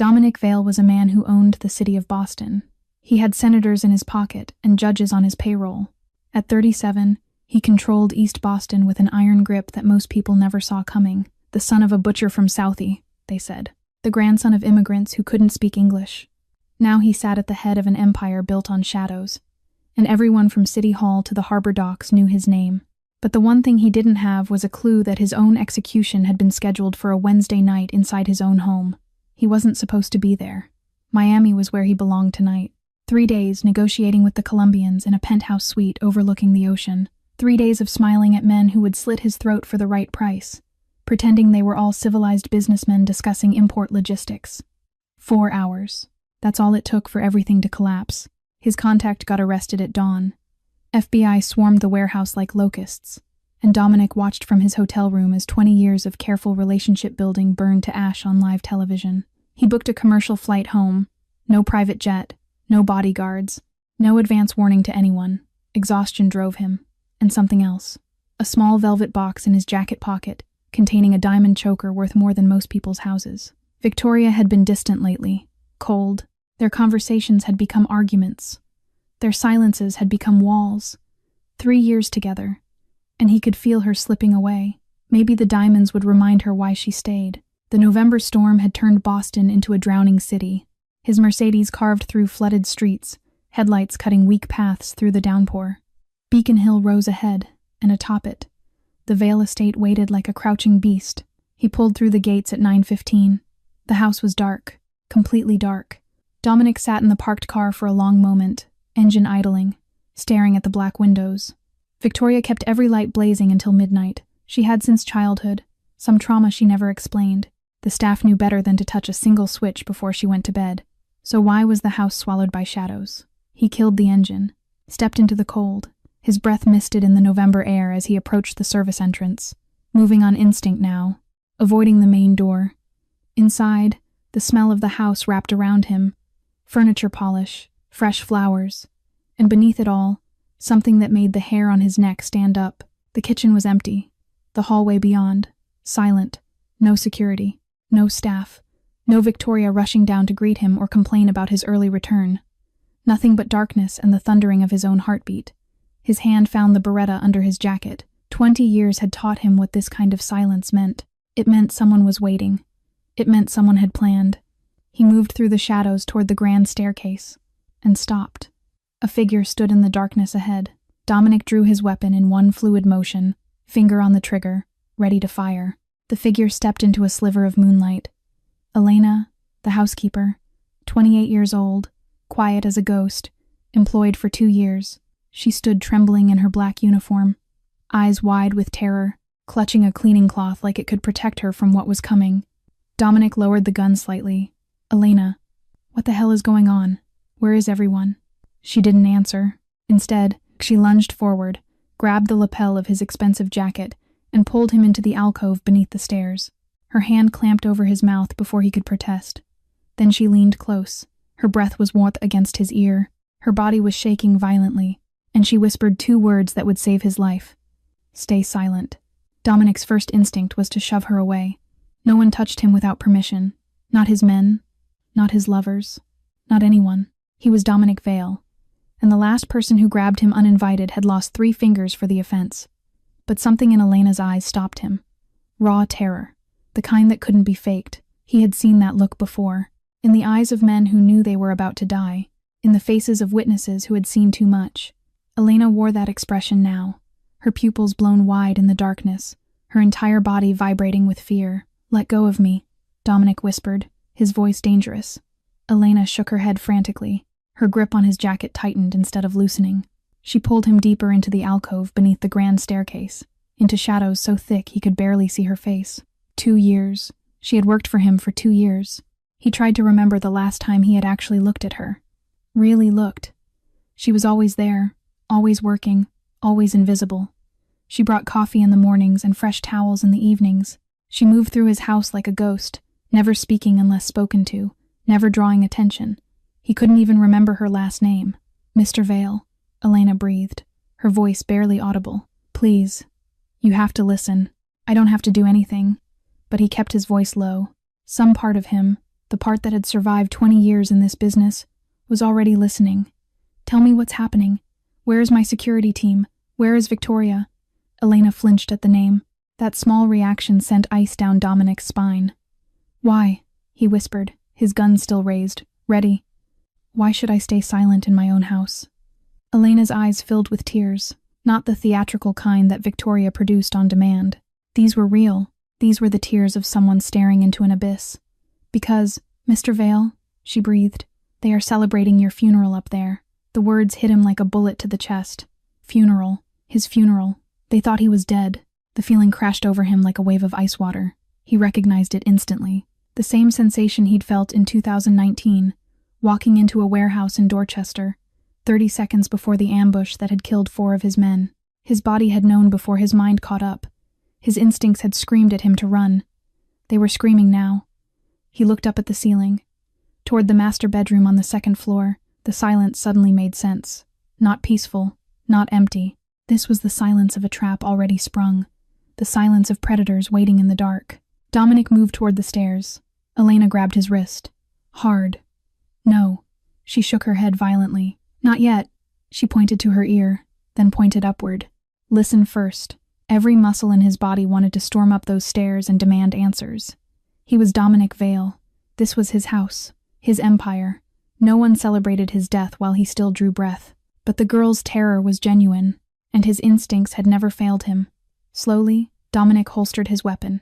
Dominic Vale was a man who owned the city of Boston. He had senators in his pocket and judges on his payroll. At 37, he controlled East Boston with an iron grip that most people never saw coming. The son of a butcher from Southie, they said. The grandson of immigrants who couldn't speak English. Now he sat at the head of an empire built on shadows, and everyone from City Hall to the harbor docks knew his name. But the one thing he didn't have was a clue that his own execution had been scheduled for a Wednesday night inside his own home. He wasn't supposed to be there. Miami was where he belonged tonight. 3 days negotiating with the Colombians in a penthouse suite overlooking the ocean. 3 days of smiling at men who would slit his throat for the right price, pretending they were all civilized businessmen discussing import logistics. 4 hours. That's all it took for everything to collapse. His contact got arrested at dawn. FBI swarmed the warehouse like locusts, and Dominic watched from his hotel room as 20 years of careful relationship building burned to ash on live television. He booked a commercial flight home. No private jet, no bodyguards, no advance warning to anyone. Exhaustion drove him, and something else. A small velvet box in his jacket pocket, containing a diamond choker worth more than most people's houses. Victoria had been distant lately, cold. Their conversations had become arguments. Their silences had become walls. 3 years together, and he could feel her slipping away. Maybe the diamonds would remind her why she stayed. The November storm had turned Boston into a drowning city. His Mercedes carved through flooded streets, headlights cutting weak paths through the downpour. Beacon Hill rose ahead, and atop it, the Vale estate waited like a crouching beast. He pulled through the gates at 9:15. The house was dark, completely dark. Dominic sat in the parked car for a long moment, engine idling, staring at the black windows. Victoria kept every light blazing until midnight. She had since childhood, some trauma she never explained. The staff knew better than to touch a single switch before she went to bed. So why was the house swallowed by shadows? He killed the engine, stepped into the cold, his breath misted in the November air as he approached the service entrance, moving on instinct now, avoiding the main door. Inside, the smell of the house wrapped around him, furniture polish, fresh flowers, and beneath it all, something that made the hair on his neck stand up. The kitchen was empty, the hallway beyond, silent, no security, no staff, no Victoria rushing down to greet him or complain about his early return. Nothing but darkness and the thundering of his own heartbeat. His hand found the Beretta under his jacket. 20 years had taught him what this kind of silence meant. It meant someone was waiting. It meant someone had planned. He moved through the shadows toward the grand staircase, and stopped. A figure stood in the darkness ahead. Dominic drew his weapon in one fluid motion, finger on the trigger, ready to fire. The figure stepped into a sliver of moonlight. Elena, the housekeeper, 28 years old, quiet as a ghost, employed for 2 years. She stood trembling in her black uniform, eyes wide with terror, clutching a cleaning cloth like it could protect her from what was coming. Dominic lowered the gun slightly. Elena, what the hell is going on? Where is everyone? She didn't answer. Instead, she lunged forward, grabbed the lapel of his expensive jacket, and pulled him into the alcove beneath the stairs. Her hand clamped over his mouth before he could protest. Then she leaned close. Her breath was warm against his ear. Her body was shaking violently, and she whispered 2 words that would save his life. Stay silent. Dominic's first instinct was to shove her away. No one touched him without permission. Not his men, not his lovers, not anyone. He was Dominic Vale, and the last person who grabbed him uninvited had lost 3 fingers for the offense. But something in Elena's eyes stopped him. Raw terror, the kind that couldn't be faked. He had seen that look before, in the eyes of men who knew they were about to die, in the faces of witnesses who had seen too much. Elena wore that expression now, her pupils blown wide in the darkness, her entire body vibrating with fear. Let go of me, Dominic whispered, his voice dangerous. Elena shook her head frantically. Her grip on his jacket tightened instead of loosening. She pulled him deeper into the alcove beneath the grand staircase, into shadows so thick he could barely see her face. 2 years. She had worked for him for 2 years. He tried to remember the last time he had actually looked at her. Really looked. She was always there, always working, always invisible. She brought coffee in the mornings and fresh towels in the evenings. She moved through his house like a ghost, never speaking unless spoken to, never drawing attention. He couldn't even remember her last name. Mr. Vale, Elena breathed, her voice barely audible. Please, you have to listen. I don't have to do anything. But he kept his voice low. Some part of him, the part that had survived 20 years in this business, was already listening. Tell me what's happening. Where is my security team? Where is Victoria? Elena flinched at the name. That small reaction sent ice down Dominic's spine. Why? He whispered, his gun still raised, ready. Why should I stay silent in my own house? Elena's eyes filled with tears, not the theatrical kind that Victoria produced on demand. These were real. These were the tears of someone staring into an abyss. Because, Mr. Vale, she breathed, they are celebrating your funeral up there. The words hit him like a bullet to the chest. Funeral. His funeral. They thought he was dead. The feeling crashed over him like a wave of ice water. He recognized it instantly. The same sensation he'd felt in 2019, walking into a warehouse in Dorchester, 30 seconds before the ambush that had killed 4 of his men. His body had known before his mind caught up. His instincts had screamed at him to run. They were screaming now. He looked up at the ceiling. Toward the master bedroom on the 2nd floor, the silence suddenly made sense. Not peaceful, not empty. This was the silence of a trap already sprung. The silence of predators waiting in the dark. Dominic moved toward the stairs. Elena grabbed his wrist. Hard. No. She shook her head violently. Not yet. She pointed to her ear, then pointed upward. Listen first. Every muscle in his body wanted to storm up those stairs and demand answers. He was Dominic Vale. This was his house, his empire. No one celebrated his death while he still drew breath. But the girl's terror was genuine, and his instincts had never failed him. Slowly, Dominic holstered his weapon.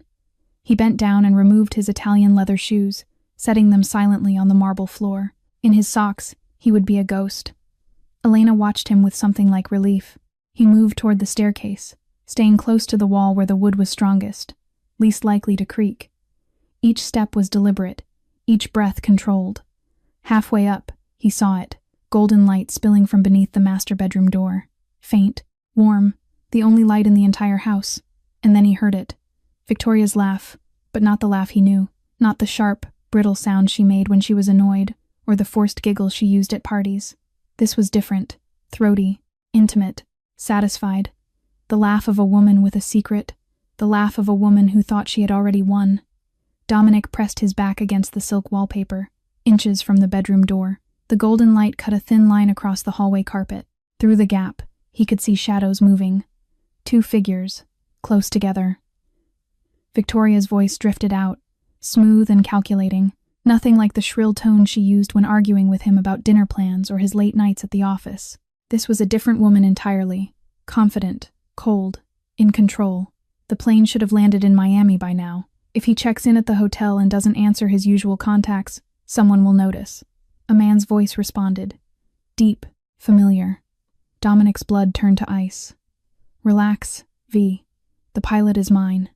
He bent down and removed his Italian leather shoes, setting them silently on the marble floor. In his socks, he would be a ghost. Elena watched him with something like relief. He moved toward the staircase, staying close to the wall where the wood was strongest, least likely to creak. Each step was deliberate, each breath controlled. Halfway up, he saw it, golden light spilling from beneath the master bedroom door. Faint, warm, the only light in the entire house. And then he heard it. Victoria's laugh, but not the laugh he knew, not the sharp, brittle sound she made when she was annoyed, or the forced giggle she used at parties. This was different, throaty, intimate, satisfied. The laugh of a woman with a secret, the laugh of a woman who thought she had already won. Dominic pressed his back against the silk wallpaper, inches from the bedroom door. The golden light cut a thin line across the hallway carpet. Through the gap, he could see shadows moving. 2 figures, close together. Victoria's voice drifted out, smooth and calculating, nothing like the shrill tone she used when arguing with him about dinner plans or his late nights at the office. This was a different woman entirely, confident, cold, in control. The plane should have landed in Miami by now. If he checks in at the hotel and doesn't answer his usual contacts, someone will notice. A man's voice responded. Deep, familiar. Dominic's blood turned to ice. Relax, V. The pilot is mine.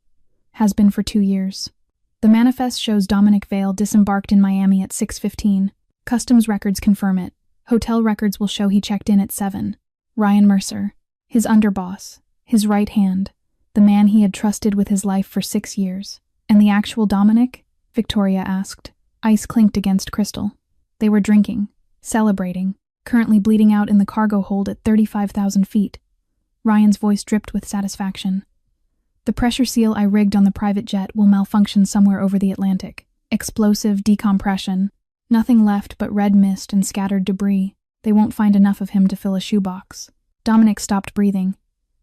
Has been for 2 years. The manifest shows Dominic Vale disembarked in Miami at 6:15. Customs records confirm it. Hotel records will show he checked in at 7. Ryan Mercer, his underboss, his right hand, the man he had trusted with his life for 6 years. And the actual Dominic? Victoria asked. Ice clinked against crystal. They were drinking, celebrating, currently bleeding out in the cargo hold at 35,000 feet. Ryan's voice dripped with satisfaction. The pressure seal I rigged on the private jet will malfunction somewhere over the Atlantic. Explosive decompression. Nothing left but red mist and scattered debris. They won't find enough of him to fill a shoebox. Dominic stopped breathing.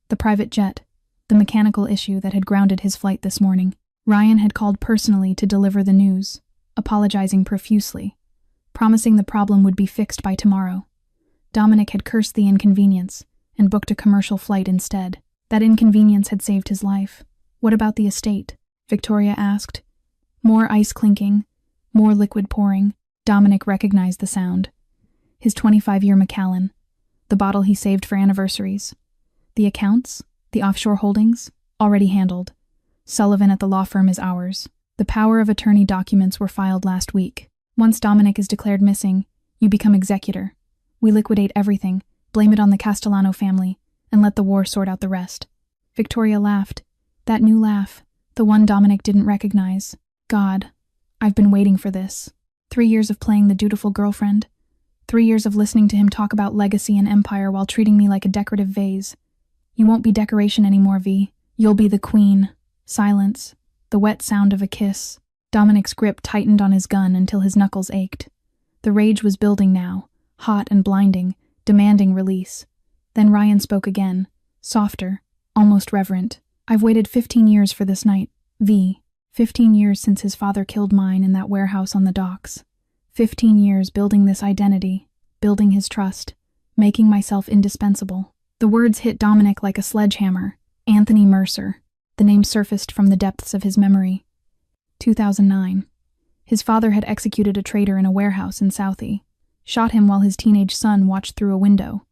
The private jet. The mechanical issue that had grounded his flight this morning. Ryan had called personally to deliver the news, apologizing profusely, promising the problem would be fixed by tomorrow. Dominic had cursed the inconvenience and booked a commercial flight instead. That inconvenience had saved his life. What about the estate? Victoria asked. More ice clinking, more liquid pouring. Dominic recognized the sound. His 25-year Macallan, the bottle he saved for anniversaries. The accounts, the offshore holdings, already handled. Sullivan at the law firm is ours. The power of attorney documents were filed last week. Once Dominic is declared missing, you become executor. We liquidate everything, blame it on the Castellano family, and let the war sort out the rest. Victoria laughed. That new laugh, the one Dominic didn't recognize. God, I've been waiting for this. 3 years of playing the dutiful girlfriend. 3 years of listening to him talk about legacy and empire while treating me like a decorative vase. You won't be decoration anymore, V. You'll be the queen. Silence. The wet sound of a kiss. Dominic's grip tightened on his gun until his knuckles ached. The rage was building now, hot and blinding, demanding release. Then Ryan spoke again, softer, almost reverent. I've waited 15 years for this night, V. 15 years since his father killed mine in that warehouse on the docks. 15 years building this identity, building his trust, making myself indispensable. The words hit Dominic like a sledgehammer. Anthony Mercer. The name surfaced from the depths of his memory. 2009. His father had executed a traitor in a warehouse in Southie. Shot him while his teenage son watched through a window.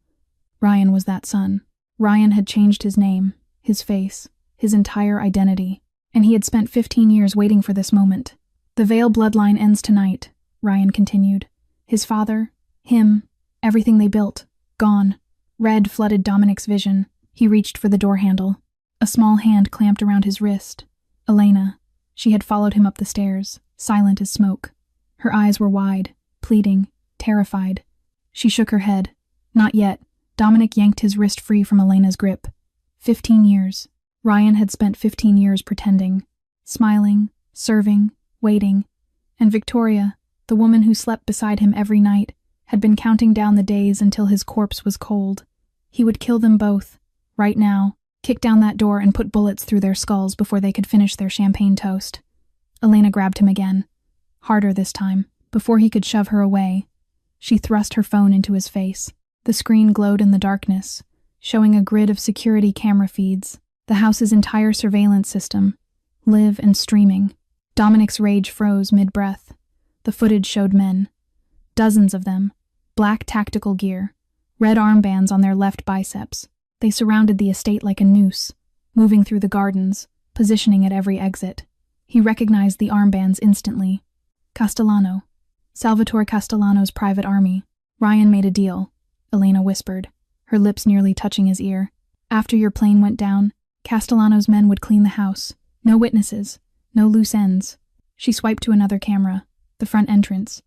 Ryan was that son. Ryan had changed his name, his face, his entire identity, and he had spent 15 years waiting for this moment. The Vale bloodline ends tonight, Ryan continued. His father, him, everything they built, gone. Red flooded Dominic's vision. He reached for the door handle. A small hand clamped around his wrist. Elena. She had followed him up the stairs, silent as smoke. Her eyes were wide, pleading, terrified. She shook her head. Not yet. Dominic yanked his wrist free from Elena's grip. 15 years. Ryan had spent 15 years pretending, smiling, serving, waiting. And Victoria, the woman who slept beside him every night, had been counting down the days until his corpse was cold. He would kill them both, right now, kick down that door and put bullets through their skulls before they could finish their champagne toast. Elena grabbed him again. Harder this time. Before he could shove her away, she thrust her phone into his face. The screen glowed in the darkness, showing a grid of security camera feeds, the house's entire surveillance system, live and streaming. Dominic's rage froze mid-breath. The footage showed men. Dozens of them. Black tactical gear. Red armbands on their left biceps. They surrounded the estate like a noose, moving through the gardens, positioning at every exit. He recognized the armbands instantly. Castellano. Salvatore Castellano's private army. Ryan made a deal, Elena whispered, her lips nearly touching his ear. After your plane went down, Castellano's men would clean the house. No witnesses, no loose ends. She swiped to another camera, the front entrance.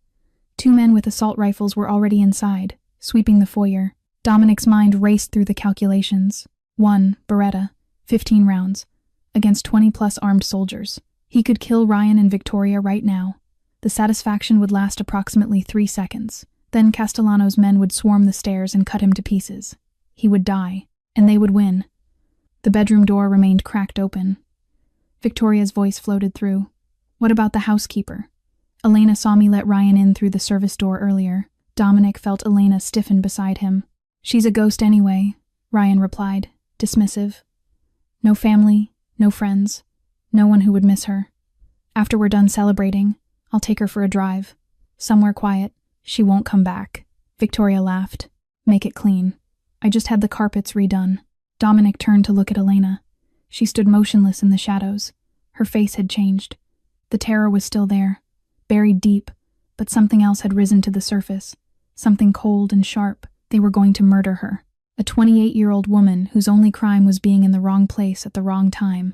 2 men with assault rifles were already inside, sweeping the foyer. Dominic's mind raced through the calculations. 1 Beretta, 15 rounds, against 20-plus armed soldiers. He could kill Ryan and Victoria right now. The satisfaction would last approximately 3 seconds. Then Castellano's men would swarm the stairs and cut him to pieces. He would die, and they would win. The bedroom door remained cracked open. Victoria's voice floated through. What about the housekeeper? Elena saw me let Ryan in through the service door earlier. Dominic felt Elena stiffen beside him. She's a ghost anyway, Ryan replied, dismissive. No family, no friends, no one who would miss her. After we're done celebrating, I'll take her for a drive. Somewhere quiet. She won't come back. Victoria laughed. Make it clean. I just had the carpets redone. Dominic turned to look at Elena. She stood motionless in the shadows. Her face had changed. The terror was still there, buried deep, but something else had risen to the surface. Something cold and sharp. They were going to murder her. A 28-year-old woman whose only crime was being in the wrong place at the wrong time.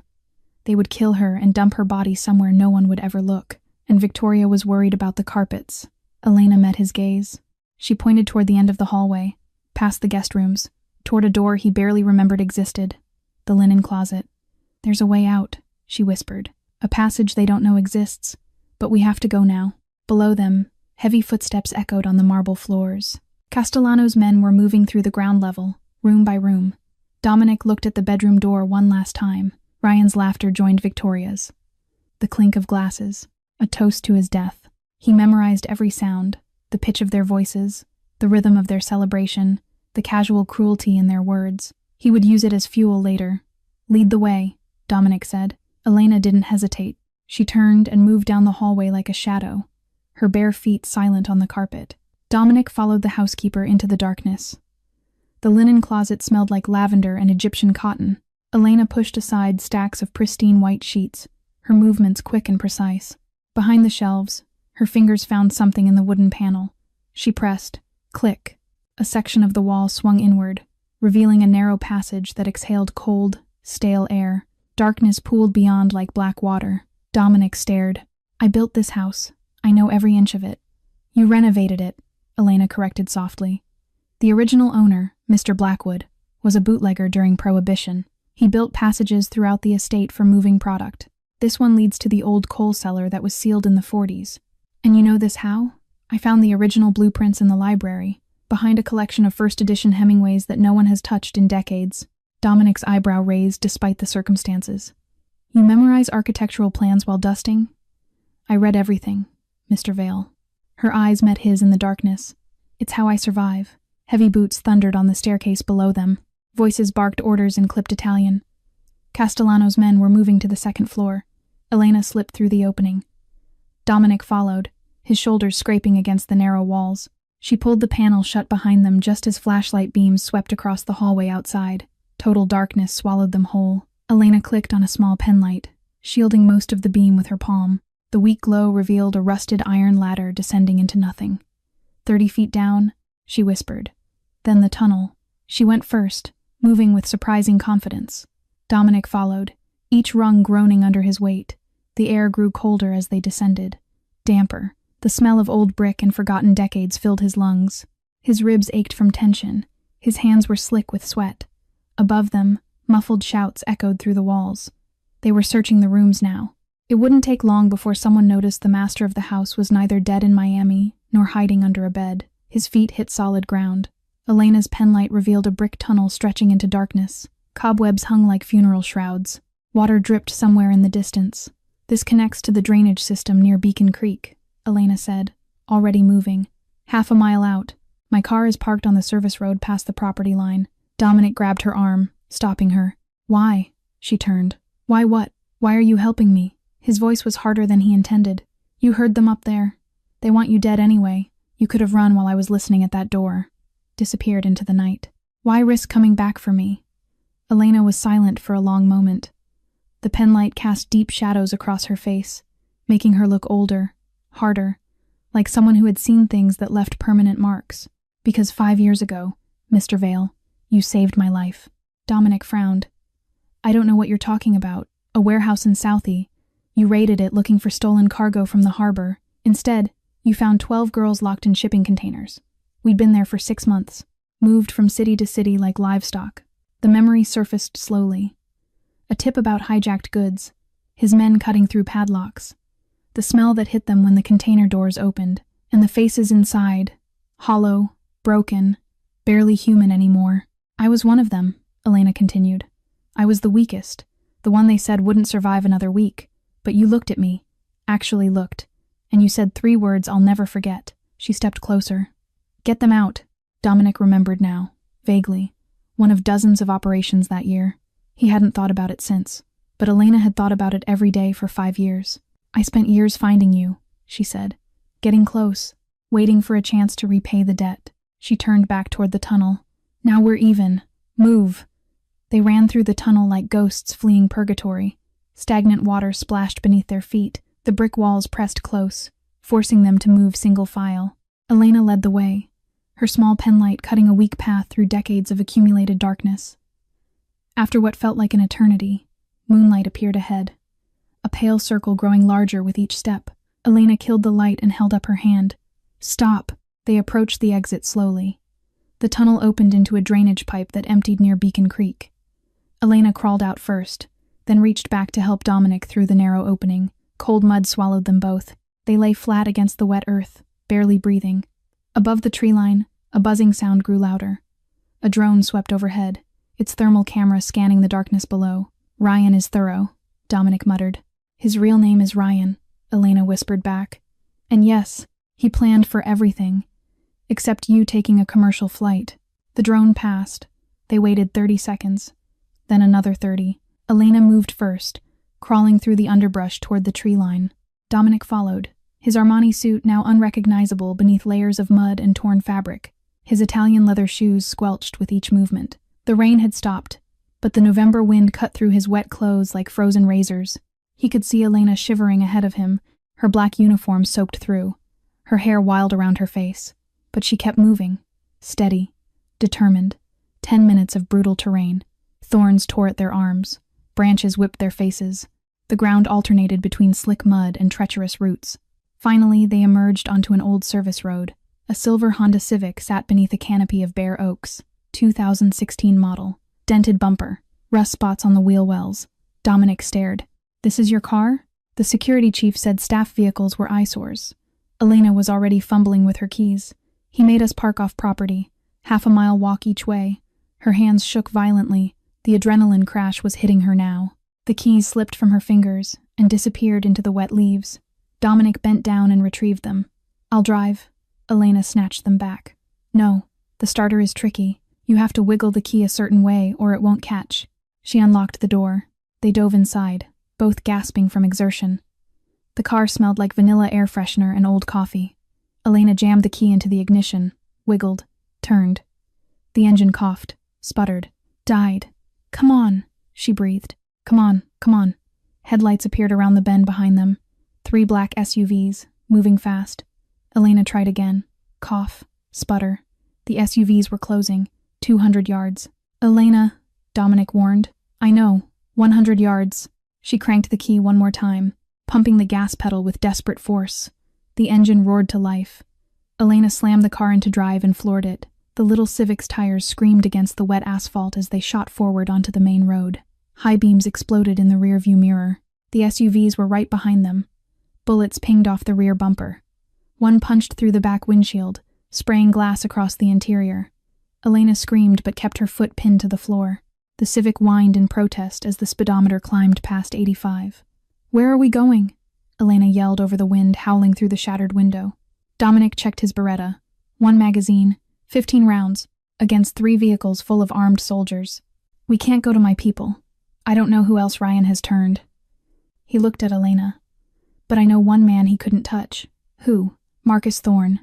They would kill her and dump her body somewhere no one would ever look. And Victoria was worried about the carpets. Elena met his gaze. She pointed toward the end of the hallway, past the guest rooms, toward a door he barely remembered existed. The linen closet. There's a way out, she whispered. A passage they don't know exists. But we have to go now. Below them, heavy footsteps echoed on the marble floors. Castellano's men were moving through the ground level, room by room. Dominic looked at the bedroom door one last time. Ryan's laughter joined Victoria's. The clink of glasses. A toast to his death. He memorized every sound, the pitch of their voices, the rhythm of their celebration, the casual cruelty in their words. He would use it as fuel later. Lead the way, Dominic said. Elena didn't hesitate. She turned and moved down the hallway like a shadow, her bare feet silent on the carpet. Dominic followed the housekeeper into the darkness. The linen closet smelled like lavender and Egyptian cotton. Elena pushed aside stacks of pristine white sheets, her movements quick and precise. Behind the shelves, her fingers found something in the wooden panel. She pressed. Click. A section of the wall swung inward, revealing a narrow passage that exhaled cold, stale air. Darkness pooled beyond like black water. Dominic stared. I built this house. I know every inch of it. You renovated it, Elena corrected softly. The original owner, Mr. Blackwood, was a bootlegger during Prohibition. He built passages throughout the estate for moving product. This one leads to the old coal cellar that was sealed in the 40s. And you know this how? I found the original blueprints in the library, behind a collection of first edition Hemingways that no one has touched in decades. Dominic's eyebrow raised despite the circumstances. You memorize architectural plans while dusting? I read everything, Mr. Vale. Her eyes met his in the darkness. It's how I survive. Heavy boots thundered on the staircase below them. Voices barked orders in clipped Italian. Castellano's men were moving to the second floor. Elena slipped through the opening. Dominic followed, his shoulders scraping against the narrow walls. She pulled the panel shut behind them just as flashlight beams swept across the hallway outside. Total darkness swallowed them whole. Elena clicked on a small penlight, shielding most of the beam with her palm. The weak glow revealed a rusted iron ladder descending into nothing. 30 feet down, she whispered. Then the tunnel. She went first, moving with surprising confidence. Dominic followed, each rung groaning under his weight. The air grew colder as they descended. Damper. The smell of old brick and forgotten decades filled his lungs. His ribs ached from tension. His hands were slick with sweat. Above them, muffled shouts echoed through the walls. They were searching the rooms now. It wouldn't take long before someone noticed the master of the house was neither dead in Miami nor hiding under a bed. His feet hit solid ground. Elena's penlight revealed a brick tunnel stretching into darkness. Cobwebs hung like funeral shrouds. Water dripped somewhere in the distance. This connects to the drainage system near Beacon Creek, Elena said, already moving. Half a mile out. My car is parked on the service road past the property line. Dominic grabbed her arm, stopping her. Why? She turned. Why what? Why are you helping me? His voice was harder than he intended. You heard them up there. They want you dead anyway. You could have run while I was listening at that door. Disappeared into the night. Why risk coming back for me? Elena was silent for a long moment. The penlight cast deep shadows across her face, making her look older, harder, like someone who had seen things that left permanent marks. Because 5 years ago, Mr. Vale, you saved my life. Dominic frowned. I don't know what you're talking about. A warehouse in Southie. You raided it looking for stolen cargo from the harbor. Instead, you found 12 girls locked in shipping containers. We'd been there for 6 months, moved from city to city like livestock. The memory surfaced slowly. A tip about hijacked goods, his men cutting through padlocks, the smell that hit them when the container doors opened, and the faces inside, hollow, broken, barely human anymore. I was one of them, Elena continued. I was the weakest, the one they said wouldn't survive another week. But you looked at me, actually looked, and you said 3 words I'll never forget. She stepped closer. Get them out. Dominic remembered now, vaguely, one of dozens of operations that year. He hadn't thought about it since, but Elena had thought about it every day for 5 years. I spent years finding you, she said, getting close, waiting for a chance to repay the debt. She turned back toward the tunnel. Now we're even. Move. They ran through the tunnel like ghosts fleeing purgatory. Stagnant water splashed beneath their feet, the brick walls pressed close, forcing them to move single file. Elena led the way, her small penlight cutting a weak path through decades of accumulated darkness. After what felt like an eternity, moonlight appeared ahead, a pale circle growing larger with each step. Elena killed the light and held up her hand. Stop! They approached the exit slowly. The tunnel opened into a drainage pipe that emptied near Beacon Creek. Elena crawled out first, then reached back to help Dominic through the narrow opening. Cold mud swallowed them both. They lay flat against the wet earth, barely breathing. Above the tree line, a buzzing sound grew louder. A drone swept overhead, its thermal camera scanning the darkness below. Ryan is thorough, Dominic muttered. His real name is Ryan, Elena whispered back. And yes, he planned for everything, except you taking a commercial flight. The drone passed. They waited 30 seconds, then another 30. Elena moved first, crawling through the underbrush toward the tree line. Dominic followed, his Armani suit now unrecognizable beneath layers of mud and torn fabric. His Italian leather shoes squelched with each movement. The rain had stopped, but the November wind cut through his wet clothes like frozen razors. He could see Elena shivering ahead of him, her black uniform soaked through, her hair wild around her face. But she kept moving, steady, determined. 10 minutes of brutal terrain. Thorns tore at their arms. Branches whipped their faces. The ground alternated between slick mud and treacherous roots. Finally, they emerged onto an old service road. A silver Honda Civic sat beneath a canopy of bare oaks. 2016 model. Dented bumper. Rust spots on the wheel wells. Dominic stared. "This is your car?" The security chief said staff vehicles were eyesores. Elena was already fumbling with her keys. "He made us park off property. Half a mile walk each way." Her hands shook violently. The adrenaline crash was hitting her now. The keys slipped from her fingers and disappeared into the wet leaves. Dominic bent down and retrieved them. "I'll drive." Elena snatched them back. "No, the starter is tricky. You have to wiggle the key a certain way or it won't catch." She unlocked the door. They dove inside, both gasping from exertion. The car smelled like vanilla air freshener and old coffee. Elena jammed the key into the ignition, wiggled, turned. The engine coughed, sputtered, died. "Come on," she breathed. Come on. Headlights appeared around the bend behind them. 3 black SUVs, moving fast. Elena tried again. Cough, sputter. The SUVs were closing. 200 yards. "Elena," Dominic warned. "I know. 100 yards." She cranked the key one more time, pumping the gas pedal with desperate force. The engine roared to life. Elena slammed the car into drive and floored it. The little Civic's tires screamed against the wet asphalt as they shot forward onto the main road. High beams exploded in the rearview mirror. The SUVs were right behind them. Bullets pinged off the rear bumper. One punched through the back windshield, spraying glass across the interior. Elena screamed but kept her foot pinned to the floor. The Civic whined in protest as the speedometer climbed past 85. "Where are we going?" Elena yelled over the wind howling through the shattered window. Dominic checked his Beretta. 1 magazine, 15 rounds, against 3 vehicles full of armed soldiers. "We can't go to my people. I don't know who else Ryan has turned." He looked at Elena. "But I know one man he couldn't touch." "Who?" "Marcus Thorne.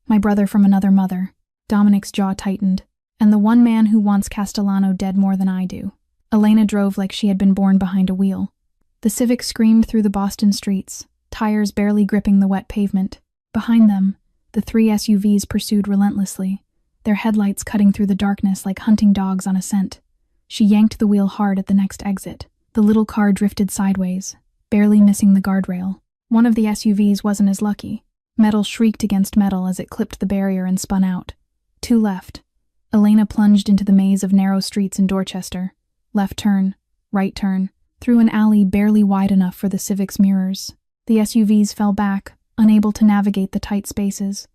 My brother from another mother." Dominic's jaw tightened. "And the one man who wants Castellano dead more than I do." Elena drove like she had been born behind a wheel. The Civic screamed through the Boston streets, tires barely gripping the wet pavement. Behind them, the 3 SUVs pursued relentlessly, their headlights cutting through the darkness like hunting dogs on a scent. She yanked the wheel hard at the next exit. The little car drifted sideways, barely missing the guardrail. One of the SUVs wasn't as lucky. Metal shrieked against metal as it clipped the barrier and spun out. 2 left. Elena plunged into the maze of narrow streets in Dorchester. Left turn, right turn, through an alley barely wide enough for the Civic's mirrors. The SUVs fell back, unable to navigate the tight spaces.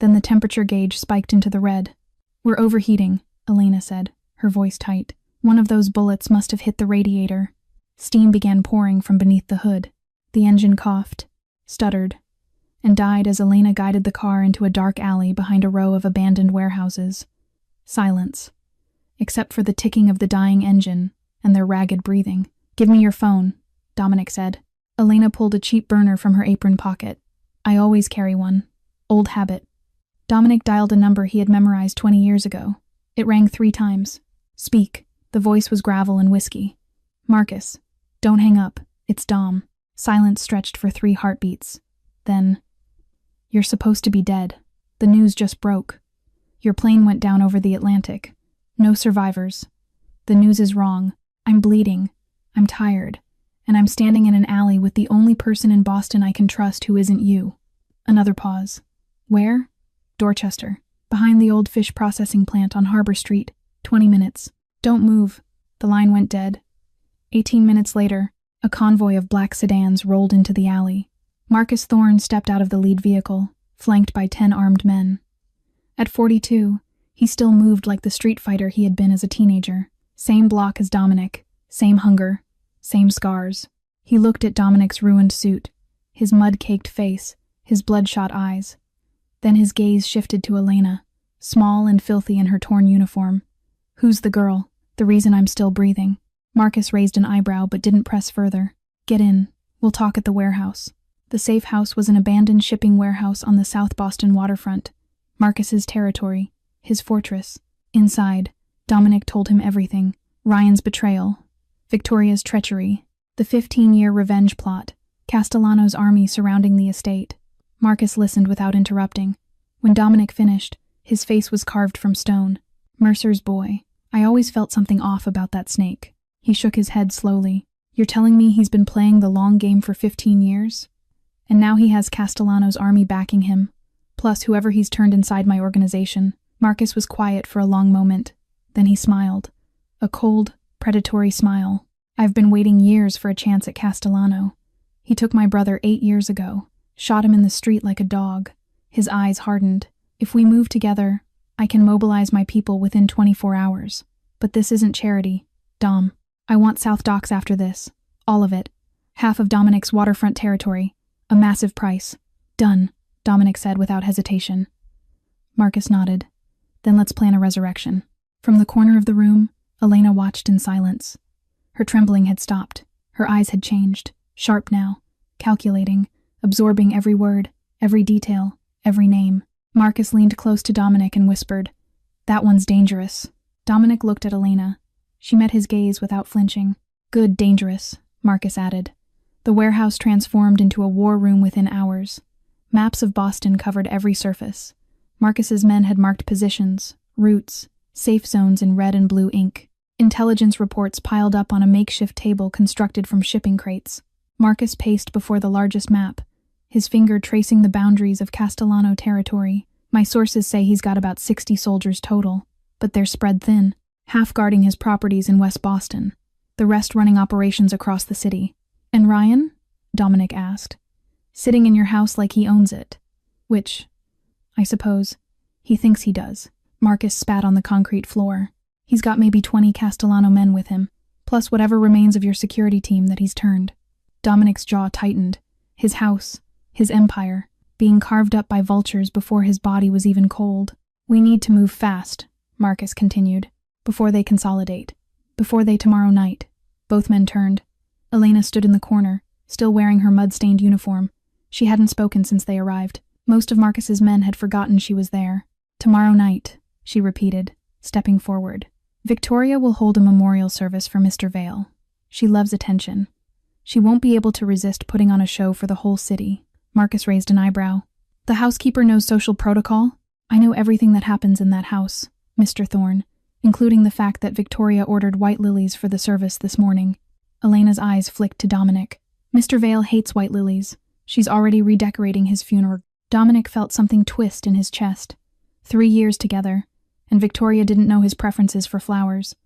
Then the temperature gauge spiked into the red. "We're overheating," Elena said, her voice tight. "One of those bullets must have hit the radiator." Steam began pouring from beneath the hood. The engine coughed, stuttered, and died as Elena guided the car into a dark alley behind a row of abandoned warehouses. Silence, except for the ticking of the dying engine and their ragged breathing. "Give me your phone," Dominic said. Elena pulled a cheap burner from her apron pocket. "I always carry one. Old habit." Dominic dialed a number he had memorized 20 years ago. It rang 3 times. "Speak." The voice was gravel and whiskey. "Marcus, don't hang up. It's Dom." Silence stretched for 3 heartbeats. Then, "You're supposed to be dead. The news just broke. Your plane went down over the Atlantic. No survivors. The news is wrong. I'm bleeding. I'm tired. And I'm standing in an alley with the only person in Boston I can trust who isn't you." Another pause. "Where?" "Dorchester. Behind the old fish processing plant on Harbor Street. 20 minutes. Don't move." The line went dead. 18 minutes later, a convoy of black sedans rolled into the alley. Marcus Thorne stepped out of the lead vehicle, flanked by 10 armed men. At 42, he still moved like the street fighter he had been as a teenager. Same block as Dominic, same hunger, same scars. He looked at Dominic's ruined suit, his mud-caked face, his bloodshot eyes. Then his gaze shifted to Elena, small and filthy in her torn uniform. "Who's the girl? The reason I'm still breathing." Marcus raised an eyebrow but didn't press further. "Get in. We'll talk at the warehouse." The safe house was an abandoned shipping warehouse on the South Boston waterfront. Marcus's territory, his fortress. Inside, Dominic told him everything. Ryan's betrayal, Victoria's treachery, the 15-year revenge plot, Castellano's army surrounding the estate. Marcus listened without interrupting. When Dominic finished, his face was carved from stone. "Mercer's boy. I always felt something off about that snake." He shook his head slowly. "You're telling me he's been playing the long game for 15 years? And now he has Castellano's army backing him, plus whoever he's turned inside my organization." Marcus was quiet for a long moment. Then he smiled. A cold, predatory smile. I've been waiting years for a chance at Castellano. He took my brother 8 years ago, shot him in the street like a dog. His eyes hardened. If we move together, I can mobilize my people within 24 hours. But this isn't charity, Dom. I want South Docks after this. All of it. Half of Dominic's waterfront territory. A massive price. Done, Dominic said without hesitation. Marcus nodded. Then let's plan a resurrection. From the corner of the room, Elena watched in silence. Her trembling had stopped. Her eyes had changed, sharp now, calculating, absorbing every word, every detail, every name. Marcus leaned close to Dominic and whispered, "That one's dangerous." Dominic looked at Elena. She met his gaze without flinching. "Good, dangerous," Marcus added. The warehouse transformed into a war room within hours. Maps of Boston covered every surface. Marcus's men had marked positions, routes, safe zones in red and blue ink. Intelligence reports piled up on a makeshift table constructed from shipping crates. Marcus paced before the largest map, his finger tracing the boundaries of Castellano territory. My sources say he's got about 60 soldiers total, but they're spread thin, half guarding his properties in West Boston, the rest running operations across the city. "And Ryan?" Dominic asked. "Sitting in your house like he owns it. Which, I suppose, he thinks he does." Marcus spat on the concrete floor. "He's got maybe 20 Castellano men with him, plus whatever remains of your security team that he's turned." Dominic's jaw tightened. His house, his empire, being carved up by vultures before his body was even cold. "We need to move fast," Marcus continued, "before they consolidate. Before they tomorrow night." Both men turned. Elena stood in the corner, still wearing her mud-stained uniform. She hadn't spoken since they arrived. Most of Marcus's men had forgotten she was there. "Tomorrow night," she repeated, stepping forward. "Victoria will hold a memorial service for Mr. Vale. She loves attention. She won't be able to resist putting on a show for the whole city." Marcus raised an eyebrow. "The housekeeper knows social protocol? I know everything that happens in that house, Mr. Thorne, including the fact that Victoria ordered white lilies for the service this morning." Elena's eyes flicked to Dominic. "Mr. Vale hates white lilies. She's already redecorating his funeral." Dominic felt something twist in his chest. 3 years together, and Victoria didn't know his preferences for flowers.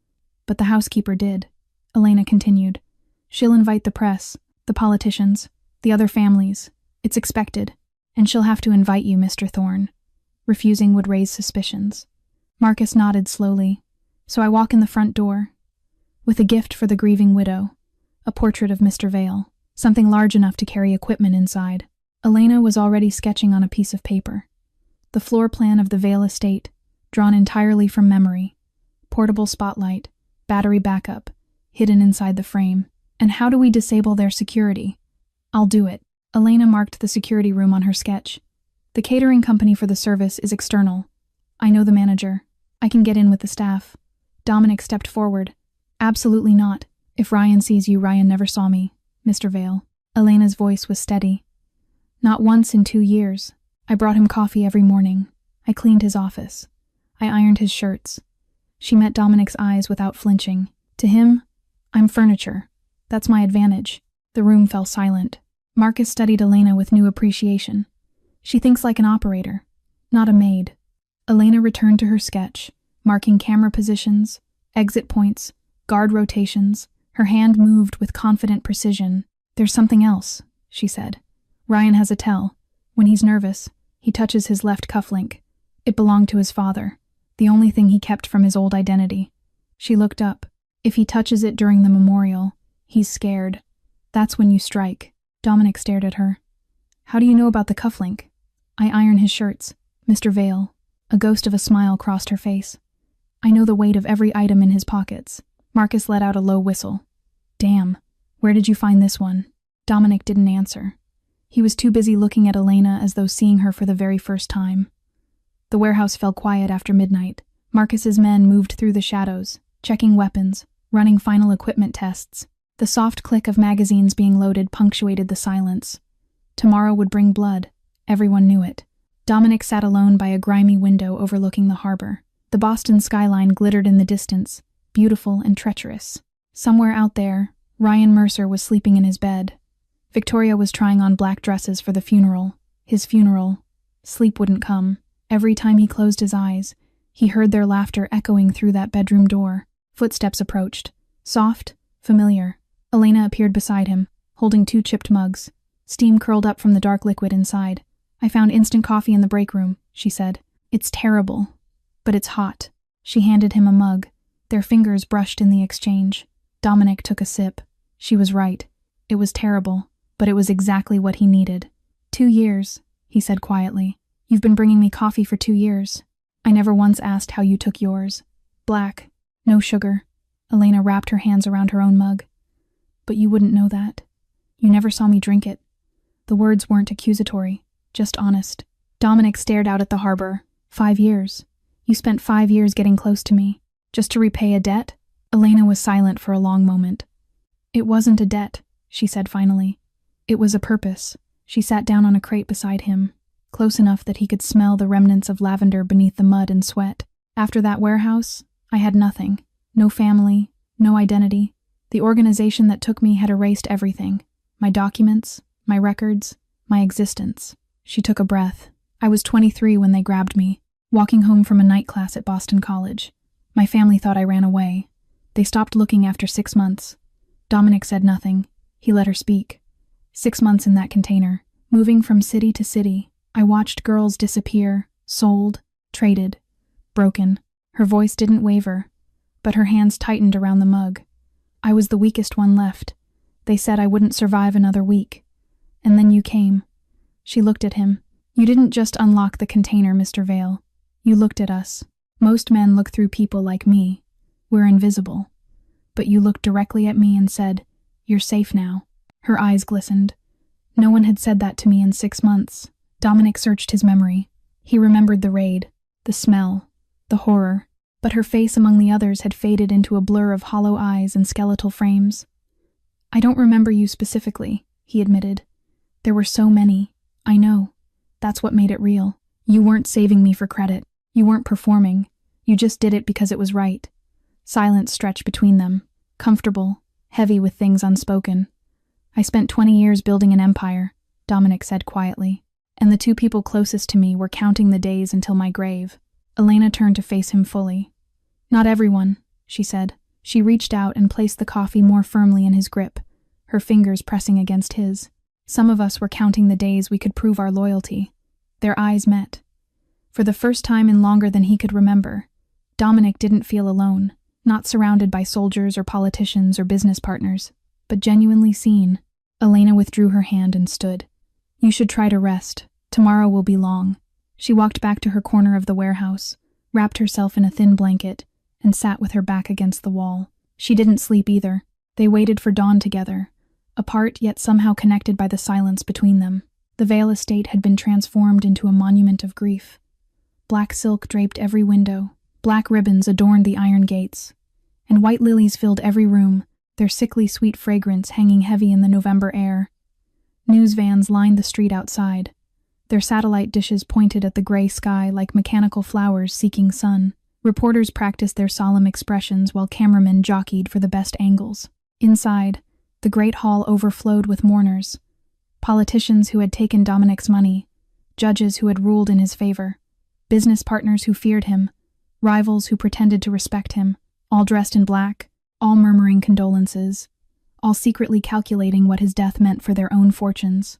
But the housekeeper did. Elena continued. "She'll invite the press, the politicians, the other families. It's expected. And she'll have to invite you, Mr. Thorne. Refusing would raise suspicions." Marcus nodded slowly. "So I walk in the front door, with a gift for the grieving widow, a portrait of Mr. Vale, something large enough to carry equipment inside." Elena was already sketching on a piece of paper. The floor plan of the Vale estate, drawn entirely from memory. Portable spotlight, battery backup, hidden inside the frame. "And how do we disable their security?" "I'll do it." Elena marked the security room on her sketch. "The catering company for the service is external. I know the manager. I can get in with the staff." Dominic stepped forward. "Absolutely not. If Ryan sees you, Ryan never saw me, Mr. Vale." Elena's voice was steady. "Not once in 2 years. I brought him coffee every morning. I cleaned his office. I ironed his shirts." She met Dominic's eyes without flinching. "To him, I'm furniture. That's my advantage." The room fell silent. Marcus studied Elena with new appreciation. "She thinks like an operator, not a maid." Elena returned to her sketch, marking camera positions, exit points, guard rotations. Her hand moved with confident precision. "There's something else," she said. "Ryan has a tell. When he's nervous, he touches his left cufflink. It belonged to his father, the only thing he kept from his old identity." She looked up. "If he touches it during the memorial, he's scared. That's when you strike." Dominic stared at her. "How do you know about the cufflink?" "I iron his shirts, Mr. Vale." A ghost of a smile crossed her face. "I know the weight of every item in his pockets." Marcus let out a low whistle. "Damn, where did you find this one?" Dominic didn't answer. He was too busy looking at Elena as though seeing her for the very first time. The warehouse fell quiet after midnight. Marcus's men moved through the shadows, checking weapons, running final equipment tests. The soft click of magazines being loaded punctuated the silence. Tomorrow would bring blood. Everyone knew it. Dominic sat alone by a grimy window overlooking the harbor. The Boston skyline glittered in the distance, beautiful and treacherous. Somewhere out there, Ryan Mercer was sleeping in his bed. Victoria was trying on black dresses for the funeral. His funeral. Sleep wouldn't come. Every time he closed his eyes, he heard their laughter echoing through that bedroom door. Footsteps approached. Soft, Familiar. Elena appeared beside him, holding 2 chipped mugs. Steam curled up from the dark liquid inside. I found instant coffee in the break room, she said. It's terrible, but it's hot. She handed him a mug. Their fingers brushed in the exchange. Dominic took a sip. She was right. It was terrible, but it was exactly what he needed. 2 years, he said quietly. You've been bringing me coffee for 2 years. I never once asked how you took yours. Black. No sugar. Elena wrapped her hands around her own mug. But you wouldn't know that. You never saw me drink it. The words weren't accusatory, just honest. Dominic stared out at the harbor. 5 years. You spent 5 years getting close to me, just to repay a debt? Elena was silent for a long moment. It wasn't a debt, she said finally. It was a purpose. She sat down on a crate beside him, close enough that he could smell the remnants of lavender beneath the mud and sweat. After that warehouse, I had nothing. No family, no identity. The organization that took me had erased everything. My documents, my records, my existence. She took a breath. I was 23 when they grabbed me, walking home from a night class at Boston College. My family thought I ran away. They stopped looking after 6 months. Dominic said nothing. He let her speak. 6 months in that container, moving from city to city. I watched girls disappear, sold, traded, broken. Her voice didn't waver, but her hands tightened around the mug. I was the weakest one left. They said I wouldn't survive another week. And then you came. She looked at him. You didn't just unlock the container, Mr. Vale. You looked at us. Most men look through people like me. We're invisible. But you looked directly at me and said, "You're safe now." Her eyes glistened. No one had said that to me in 6 months. Dominic searched his memory. He remembered the raid, the smell, the horror. But her face among the others had faded into a blur of hollow eyes and skeletal frames. I don't remember you specifically, he admitted. There were so many. I know. That's what made it real. You weren't saving me for credit. You weren't performing. You just did it because it was right. Silence stretched between them, comfortable, heavy with things unspoken. I spent 20 years building an empire, Dominic said quietly, and the 2 people closest to me were counting the days until my grave. Elena turned to face him fully. Not everyone, she said. She reached out and placed the coffee more firmly in his grip, her fingers pressing against his. Some of us were counting the days we could prove our loyalty. Their eyes met. For the first time in longer than he could remember, Dominic didn't feel alone, not surrounded by soldiers or politicians or business partners, but genuinely seen. Elena withdrew her hand and stood. You should try to rest. Tomorrow will be long. She walked back to her corner of the warehouse, wrapped herself in a thin blanket, and sat with her back against the wall. She didn't sleep either. They waited for dawn together, apart yet somehow connected by the silence between them. The Vale estate had been transformed into a monument of grief. Black silk draped every window, black ribbons adorned the iron gates, and white lilies filled every room, their sickly sweet fragrance hanging heavy in the November air. News vans lined the street outside, their satellite dishes pointed at the gray sky like mechanical flowers seeking sun. Reporters practiced their solemn expressions while cameramen jockeyed for the best angles. Inside, the great hall overflowed with mourners, politicians who had taken Dominic's money, judges who had ruled in his favor, business partners who feared him, rivals who pretended to respect him, all dressed in black, all murmuring condolences, all secretly calculating what his death meant for their own fortunes.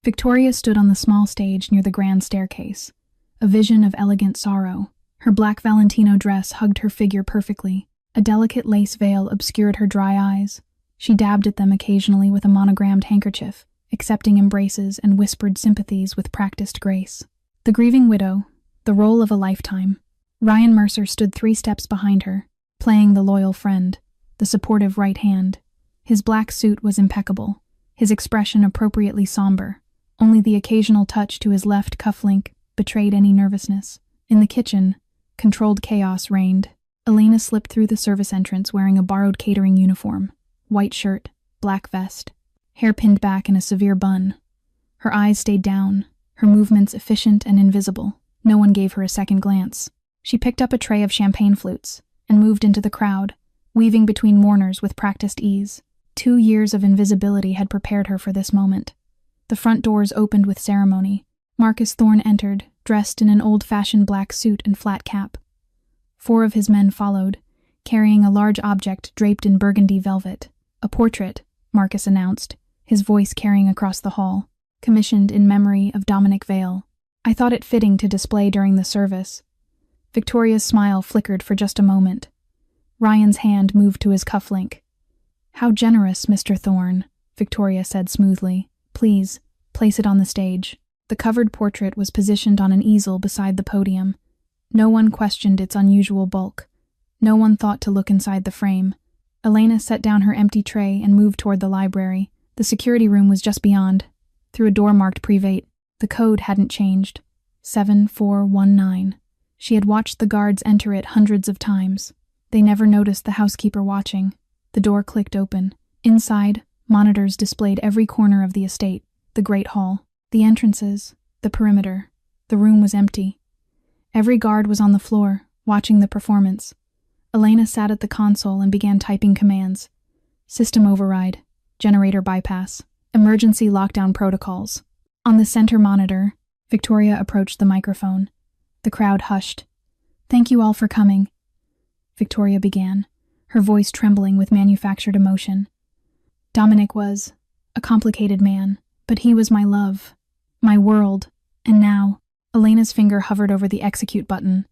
Victoria stood on the small stage near the grand staircase, a vision of elegant sorrow. Her black Valentino dress hugged her figure perfectly. A delicate lace veil obscured her dry eyes. She dabbed at them occasionally with a monogrammed handkerchief, accepting embraces and whispered sympathies with practiced grace. The grieving widow, the role of a lifetime. Ryan Mercer stood 3 steps behind her, playing the loyal friend, the supportive right hand. His black suit was impeccable, his expression appropriately somber. Only the occasional touch to his left cufflink betrayed any nervousness. In the kitchen, controlled chaos reigned. Elena slipped through the service entrance wearing a borrowed catering uniform, white shirt, black vest, hair pinned back in a severe bun. Her eyes stayed down, her movements efficient and invisible. No one gave her a second glance. She picked up a tray of champagne flutes and moved into the crowd, weaving between mourners with practiced ease. 2 years of invisibility had prepared her for this moment. The front doors opened with ceremony. Marcus Thorne entered, dressed in an old-fashioned black suit and flat cap. 4 of his men followed, carrying a large object draped in burgundy velvet. A portrait, Marcus announced, his voice carrying across the hall, commissioned in memory of Dominic Vale. I thought it fitting to display during the service. Victoria's smile flickered for just a moment. Ryan's hand moved to his cufflink. How generous, Mr. Thorne, Victoria said smoothly. Please, place it on the stage. The covered portrait was positioned on an easel beside the podium. No one questioned its unusual bulk. No one thought to look inside the frame. Elena set down her empty tray and moved toward the library. The security room was just beyond, through a door marked private. The code hadn't changed. 7419. She had watched the guards enter it hundreds of times. They never noticed the housekeeper watching. The door clicked open. Inside, monitors displayed every corner of the estate, the Great Hall, the entrances, the perimeter. The room was empty. Every guard was on the floor, watching the performance. Elena sat at the console and began typing commands. System override, generator bypass, emergency lockdown protocols. On the center monitor, Victoria approached the microphone. The crowd hushed. Thank you all for coming, Victoria began, her voice trembling with manufactured emotion. Dominic was a complicated man, but he was my love, my world, and now, Elena's finger hovered over the execute button.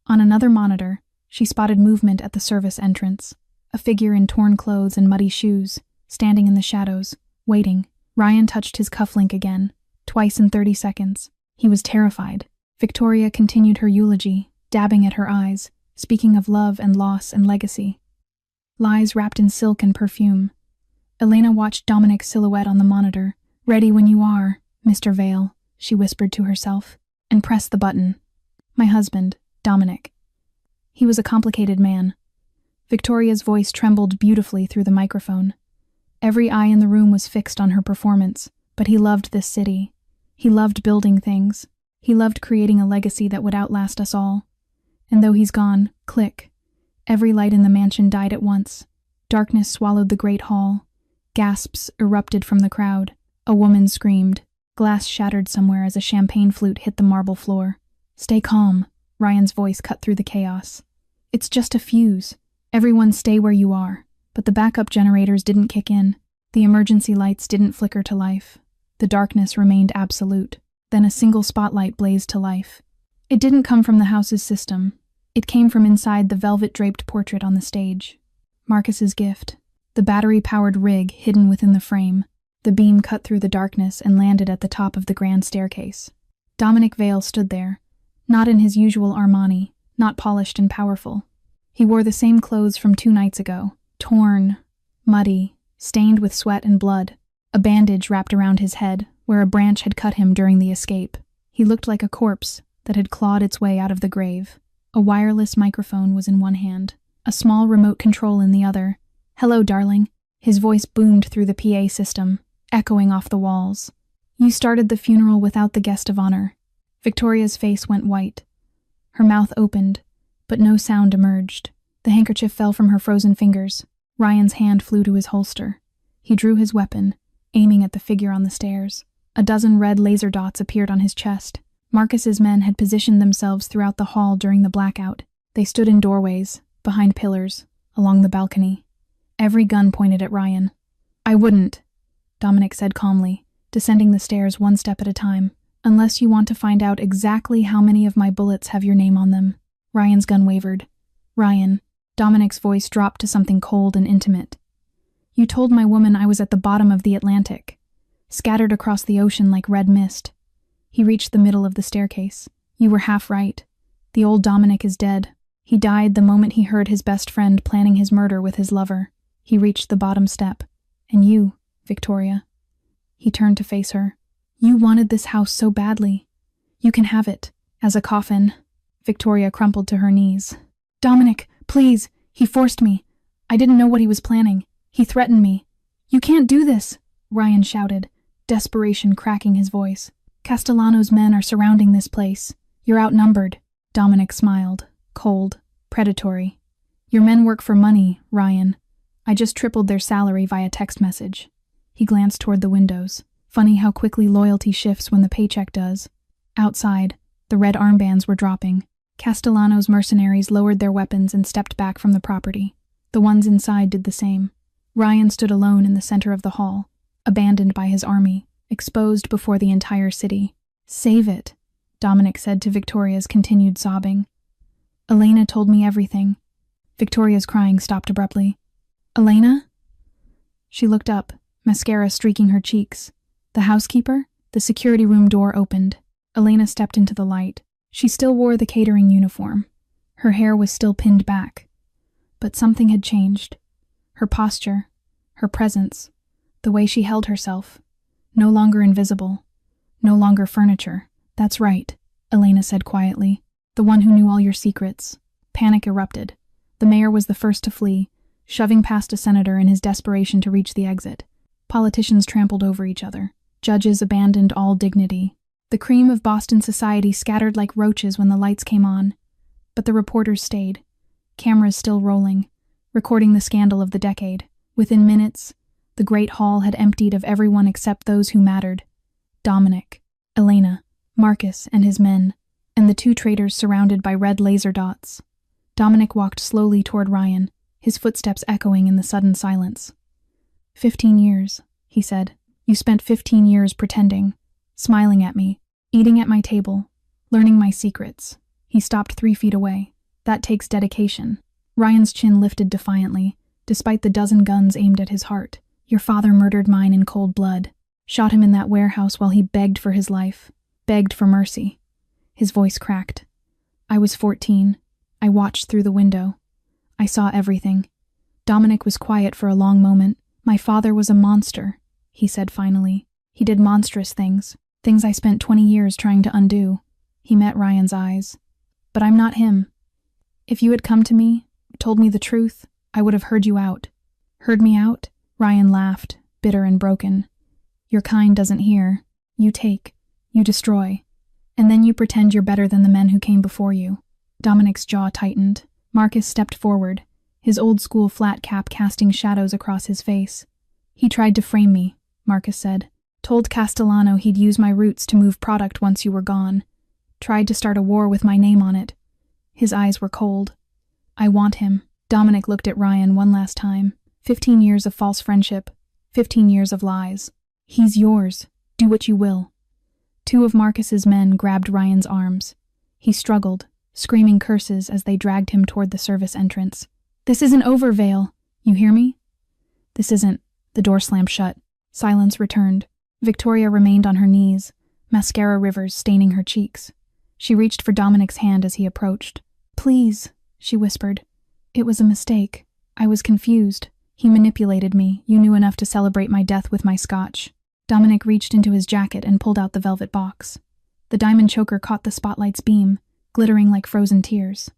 On another monitor, she spotted movement at the service entrance, a figure in torn clothes and muddy shoes, standing in the shadows, waiting. Ryan touched his cufflink again, twice in 30 seconds. He was terrified. Victoria continued her eulogy, dabbing at her eyes, speaking of love and loss and legacy. Lies wrapped in silk and perfume. Elena watched Dominic's silhouette on the monitor. Ready when you are, Mr. Vale, she whispered to herself, and pressed the button. My husband, Dominic. He was a complicated man. Victoria's voice trembled beautifully through the microphone. Every eye in the room was fixed on her performance, but he loved this city. He loved building things. He loved creating a legacy that would outlast us all. And though he's gone, click. Every light in the mansion died at once. Darkness swallowed the great hall. Gasps erupted from the crowd. A woman screamed. Glass shattered somewhere as a champagne flute hit the marble floor. Stay calm, Ryan's voice cut through the chaos. It's just a fuse. Everyone stay where you are. But the backup generators didn't kick in. The emergency lights didn't flicker to life. The darkness remained absolute. Then a single spotlight blazed to life. It didn't come from the house's system. It came from inside the velvet-draped portrait on the stage. Marcus's gift. The battery-powered rig hidden within the frame. The beam cut through the darkness and landed at the top of the grand staircase. Dominic Vale stood there, not in his usual Armani, not polished and powerful. He wore the same clothes from 2 nights ago, torn, muddy, stained with sweat and blood. A bandage wrapped around his head, where a branch had cut him during the escape. He looked like a corpse that had clawed its way out of the grave. A wireless microphone was in one hand, a small remote control in the other. Hello, darling. His voice boomed through the PA system, echoing off the walls. You started the funeral without the guest of honor. Victoria's face went white. Her mouth opened, but no sound emerged. The handkerchief fell from her frozen fingers. Ryan's hand flew to his holster. He drew his weapon, aiming at the figure on the stairs. A dozen red laser dots appeared on his chest. Marcus's men had positioned themselves throughout the hall during the blackout. They stood in doorways, behind pillars, along the balcony. Every gun pointed at Ryan. I wouldn't, Dominic said calmly, descending the stairs one step at a time, unless you want to find out exactly how many of my bullets have your name on them. Ryan's gun wavered. Ryan, Dominic's voice dropped to something cold and intimate. You told my woman I was at the bottom of the Atlantic, scattered across the ocean like red mist. He reached the middle of the staircase. You were half right. The old Dominic is dead. He died the moment he heard his best friend planning his murder with his lover. He reached the bottom step. And you, Victoria. He turned to face her. You wanted this house so badly. You can have it. As a coffin. Victoria crumpled to her knees. Dominic, please. He forced me. I didn't know what he was planning. He threatened me. You can't do this, Ryan shouted, desperation cracking his voice. Castellano's men are surrounding this place. You're outnumbered. Dominic smiled, cold, predatory. Your men work for money, Ryan. I just tripled their salary via text message. He glanced toward the windows. Funny how quickly loyalty shifts when the paycheck does. Outside, the red armbands were dropping. Castellano's mercenaries lowered their weapons and stepped back from the property. The ones inside did the same. Ryan stood alone in the center of the hall, abandoned by his army, exposed before the entire city. "Save it," Dominic said to Victoria's continued sobbing. "Elena told me everything." Victoria's crying stopped abruptly. "Elena?" She looked up, mascara streaking her cheeks. "The housekeeper?" The security room door opened. Elena stepped into the light. She still wore the catering uniform. Her hair was still pinned back. But something had changed. Her posture, her presence, the way she held herself. No longer invisible. No longer furniture. "That's right," Elena said quietly. "The one who knew all your secrets." Panic erupted. The mayor was the first to flee, shoving past a senator in his desperation to reach the exit. Politicians trampled over each other. Judges abandoned all dignity. The cream of Boston society scattered like roaches when the lights came on. But the reporters stayed, cameras still rolling, recording the scandal of the decade. Within minutes, the great hall had emptied of everyone except those who mattered. Dominic, Elena, Marcus and his men, and the two traitors surrounded by red laser dots. Dominic walked slowly toward Ryan, his footsteps echoing in the sudden silence. 15 years, he said. "You spent 15 years pretending, smiling at me, eating at my table, learning my secrets." He stopped 3 feet away. "That takes dedication." Ryan's chin lifted defiantly, despite the dozen guns aimed at his heart. "Your father murdered mine in cold blood, shot him in that warehouse while he begged for his life, begged for mercy." His voice cracked. "I was 14. I watched through the window. I saw everything." Dominic was quiet for a long moment. "My father was a monster," he said finally. "He did monstrous things, things I spent 20 years trying to undo." He met Ryan's eyes. "But I'm not him. If you had come to me, told me the truth, I would have heard you out." "Heard me out?" Ryan laughed, bitter and broken. "Your kind doesn't hear. You take. You destroy. And then you pretend you're better than the men who came before you." Dominic's jaw tightened. Marcus stepped forward, his old-school flat cap casting shadows across his face. "He tried to frame me," Marcus said. "Told Castellano he'd use my roots to move product once you were gone. Tried to start a war with my name on it." His eyes were cold. "I want him." Dominic looked at Ryan one last time. 15 years of false friendship. 15 years of lies. "He's yours. Do what you will." 2 of Marcus's men grabbed Ryan's arms. He struggled, screaming curses as they dragged him toward the service entrance. "This isn't over, Vale. You hear me?" "This isn't." The door slammed shut. Silence returned. Victoria remained on her knees, mascara rivers staining her cheeks. She reached for Dominic's hand as he approached. "Please," she whispered. "It was a mistake. I was confused. He manipulated me. You knew enough to celebrate my death with my scotch." Dominic reached into his jacket and pulled out the velvet box. The diamond choker caught the spotlight's beam, glittering like frozen tears.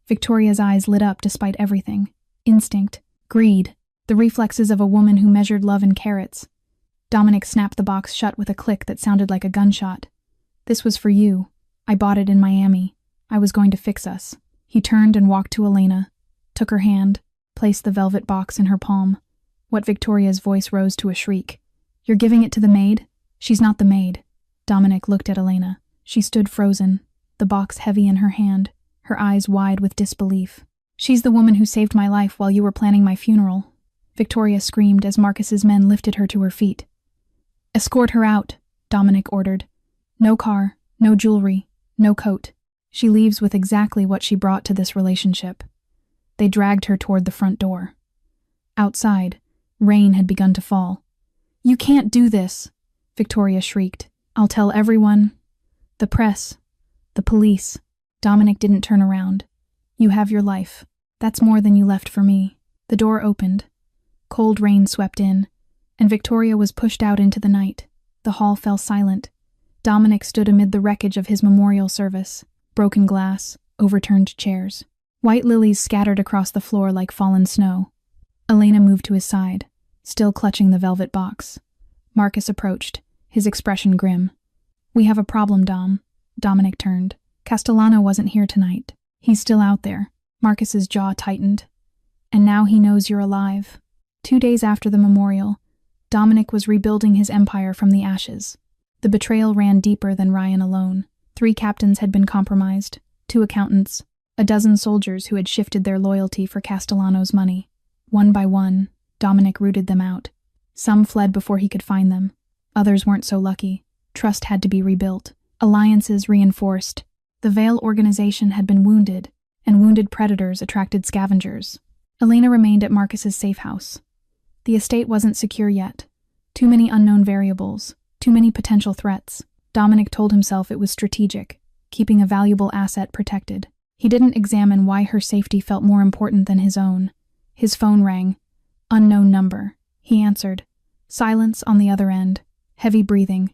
Victoria's eyes lit up despite everything. Instinct, greed, the reflexes of a woman who measured love in carats. Dominic snapped the box shut with a click that sounded like a gunshot. "This was for you. I bought it in Miami. I was going to fix us." He turned and walked to Elena, took her hand, placed the velvet box in her palm. What Victoria's voice rose to a shriek. "You're giving it to the maid?" "She's not the maid." Dominic looked at Elena. She stood frozen, the box heavy in her hand, her eyes wide with disbelief. "She's the woman who saved my life while you were planning my funeral." Victoria screamed as Marcus's men lifted her to her feet. "Escort her out," Dominic ordered. "No car, no jewelry, no coat. She leaves with exactly what she brought to this relationship." They dragged her toward the front door. Outside, rain had begun to fall. "You can't do this," Victoria shrieked. "I'll tell everyone. The press. The police." Dominic didn't turn around. "You have your life. That's more than you left for me." The door opened. Cold rain swept in, and Victoria was pushed out into the night. The hall fell silent. Dominic stood amid the wreckage of his memorial service. Broken glass, overturned chairs. White lilies scattered across the floor like fallen snow. Elena moved to his side, still clutching the velvet box. Marcus approached, his expression grim. "We have a problem, Dom." Dominic turned. "Castellano wasn't here tonight. He's still out there." Marcus's jaw tightened. "And now he knows you're alive." 2 days after the memorial, Dominic was rebuilding his empire from the ashes. The betrayal ran deeper than Ryan alone. 3 captains had been compromised, 2 accountants, a dozen soldiers who had shifted their loyalty for Castellano's money. One by one, Dominic rooted them out. Some fled before he could find them. Others weren't so lucky. Trust had to be rebuilt. Alliances reinforced. The Veil organization had been wounded, and wounded predators attracted scavengers. Elena remained at Marcus's safe house. The estate wasn't secure yet. Too many unknown variables, too many potential threats. Dominic told himself it was strategic, keeping a valuable asset protected. He didn't examine why her safety felt more important than his own. His phone rang. Unknown number. He answered. Silence on the other end. Heavy breathing.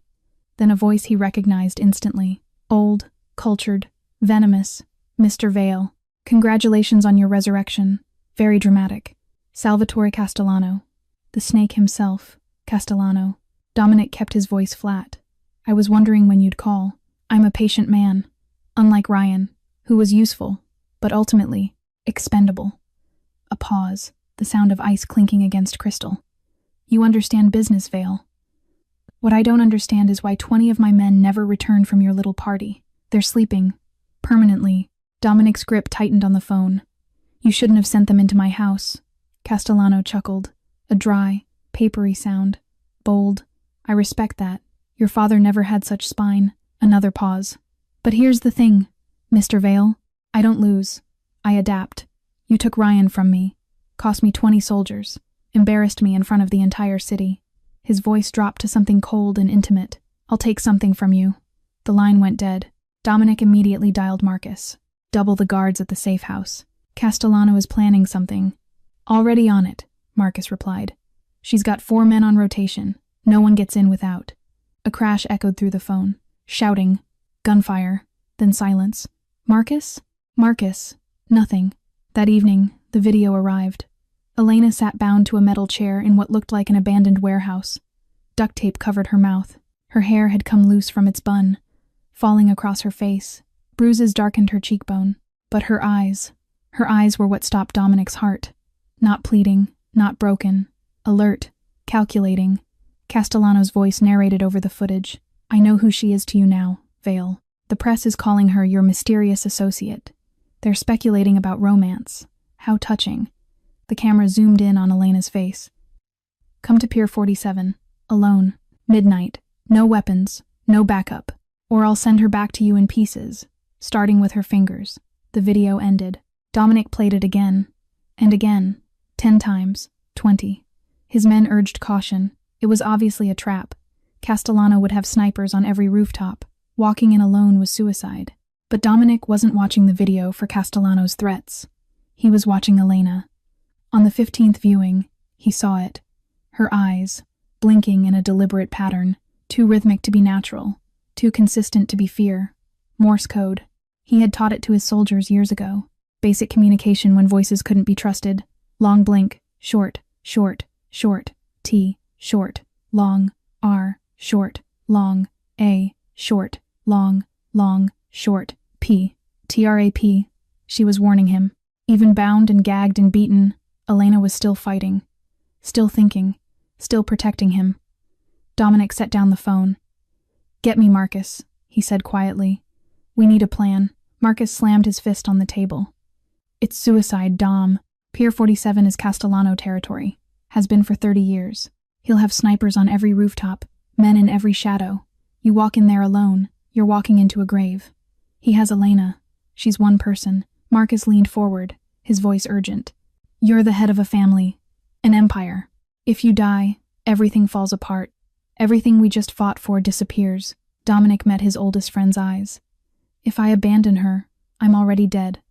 Then a voice he recognized instantly. Old, cultured, venomous. Mr. Vale. Congratulations on your resurrection. Very dramatic. Salvatore Castellano. The snake himself. Castellano. Dominic kept his voice flat. I was wondering when you'd call. I'm a patient man. Unlike Ryan, who was useful, but ultimately expendable. A pause, the sound of ice clinking against crystal. You understand business, Vale. What I don't understand is why 20 of my men never returned from your little party. They're sleeping. Permanently. Dominic's grip tightened on the phone. You shouldn't have sent them into my house. Castellano chuckled. A dry, papery sound. Bold. I respect that. Your father never had such spine. Another pause. But here's the thing, Mr. Vale. I don't lose. I adapt. You took Ryan from me. Cost me 20 soldiers. Embarrassed me in front of the entire city. His voice dropped to something cold and intimate. I'll take something from you. The line went dead. Dominic immediately dialed Marcus. Double the guards at the safe house. Castellano is planning something. Already on it, Marcus replied. She's got 4 men on rotation. No one gets in without. A crash echoed through the phone. Shouting. Gunfire. Then silence. Marcus? Marcus. Nothing. That evening, the video arrived. Elena sat bound to a metal chair in what looked like an abandoned warehouse. Duct tape covered her mouth. Her hair had come loose from its bun, falling across her face. Bruises darkened her cheekbone. But her eyes were what stopped Dominic's heart. Not pleading, not broken. Alert, calculating. Castellano's voice narrated over the footage. I know who she is to you now, Vale. The press is calling her your mysterious associate. They're speculating about romance. How touching. The camera zoomed in on Elena's face. Come to Pier 47. Alone. Midnight. No weapons. No backup. Or I'll send her back to you in pieces. Starting with her fingers. The video ended. Dominic played it again. And again. 10 times. 20. His men urged caution. It was obviously a trap. Castellano would have snipers on every rooftop. Walking in alone was suicide. But Dominic wasn't watching the video for Castellano's threats. He was watching Elena. On the 15th viewing, he saw it. Her eyes, blinking in a deliberate pattern, too rhythmic to be natural, too consistent to be fear. Morse code. He had taught it to his soldiers years ago. Basic communication when voices couldn't be trusted. Long blink, short, short, short, T, short, long, R, short, long, A, short, long, long, short, P, TRAP. She was warning him. Even bound and gagged and beaten, Elena was still fighting, still thinking, still protecting him. Dominic set down the phone. Get me Marcus, he said quietly. We need a plan. Marcus slammed his fist on the table. It's suicide, Dom. Pier 47 is Castellano territory. Has been for 30 years. He'll have snipers on every rooftop, men in every shadow. You walk in there alone, you're walking into a grave. He has Elena. She's one person. Marcus leaned forward, his voice urgent. You're the head of a family, an empire. If you die, everything falls apart. Everything we just fought for disappears. Dominic met his oldest friend's eyes. If I abandon her, I'm already dead.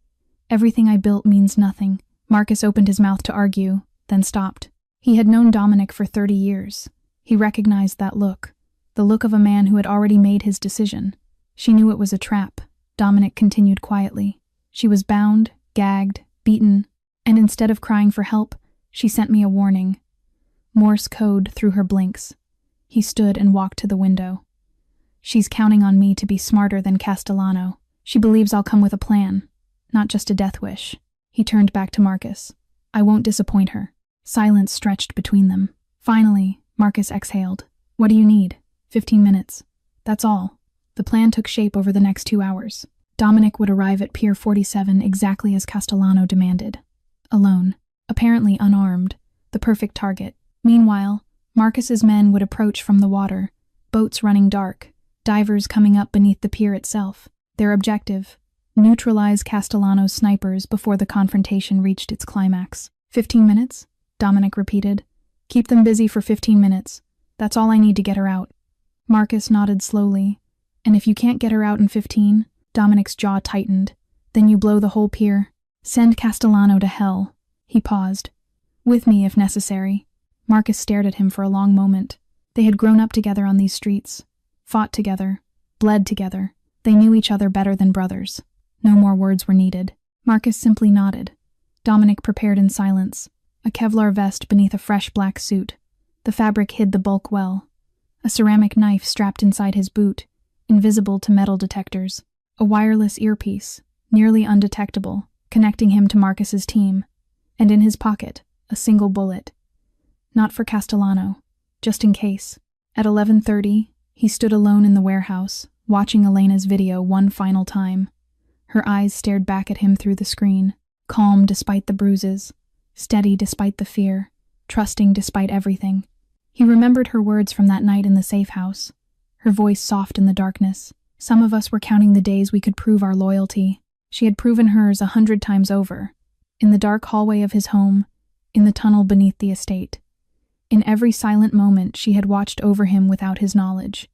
Everything I built means nothing. Marcus opened his mouth to argue, then stopped. He had known Dominic for 30 years. He recognized that look, the look of a man who had already made his decision. She knew it was a trap. Dominic continued quietly. She was bound, gagged, beaten, and instead of crying for help, she sent me a warning. Morse code through her blinks. He stood and walked to the window. She's counting on me to be smarter than Castellano. She believes I'll come with a plan, not just a death wish. He turned back to Marcus. I won't disappoint her. Silence stretched between them. Finally, Marcus exhaled. What do you need? 15 minutes. That's all. The plan took shape over the next 2 hours. Dominic would arrive at Pier 47 exactly as Castellano demanded. Alone. Apparently unarmed. the perfect target. Meanwhile, Marcus's men would approach from the water, boats running dark, divers coming up beneath the pier itself. Their objective: neutralize Castellano's snipers before the confrontation reached its climax. 15 minutes? Dominic repeated. Keep them busy for 15 minutes. That's all I need to get her out. Marcus nodded slowly. And if you can't get her out in 15, Dominic's jaw tightened. Then you blow the whole pier. Send Castellano to hell. He paused. With me if necessary. Marcus stared at him for a long moment. They had grown up together on these streets, fought together, bled together. They knew each other better than brothers. No more words were needed. Marcus simply nodded. Dominic prepared in silence, a Kevlar vest beneath a fresh black suit. The fabric hid the bulk well. A ceramic knife strapped inside his boot, invisible to metal detectors. A wireless earpiece, nearly undetectable, connecting him to Marcus's team. And in his pocket, a single bullet. Not for Castellano, just in case. At 11:30, he stood alone in the warehouse, watching Elena's video one final time. Her eyes stared back at him through the screen, calm despite the bruises, steady despite the fear, trusting despite everything. He remembered her words from that night in the safe house, her voice soft in the darkness. Some of us were counting the days we could prove our loyalty. She had proven hers 100 times over. In the dark hallway of his home, in the tunnel beneath the estate. In every silent moment she had watched over him without his knowledge.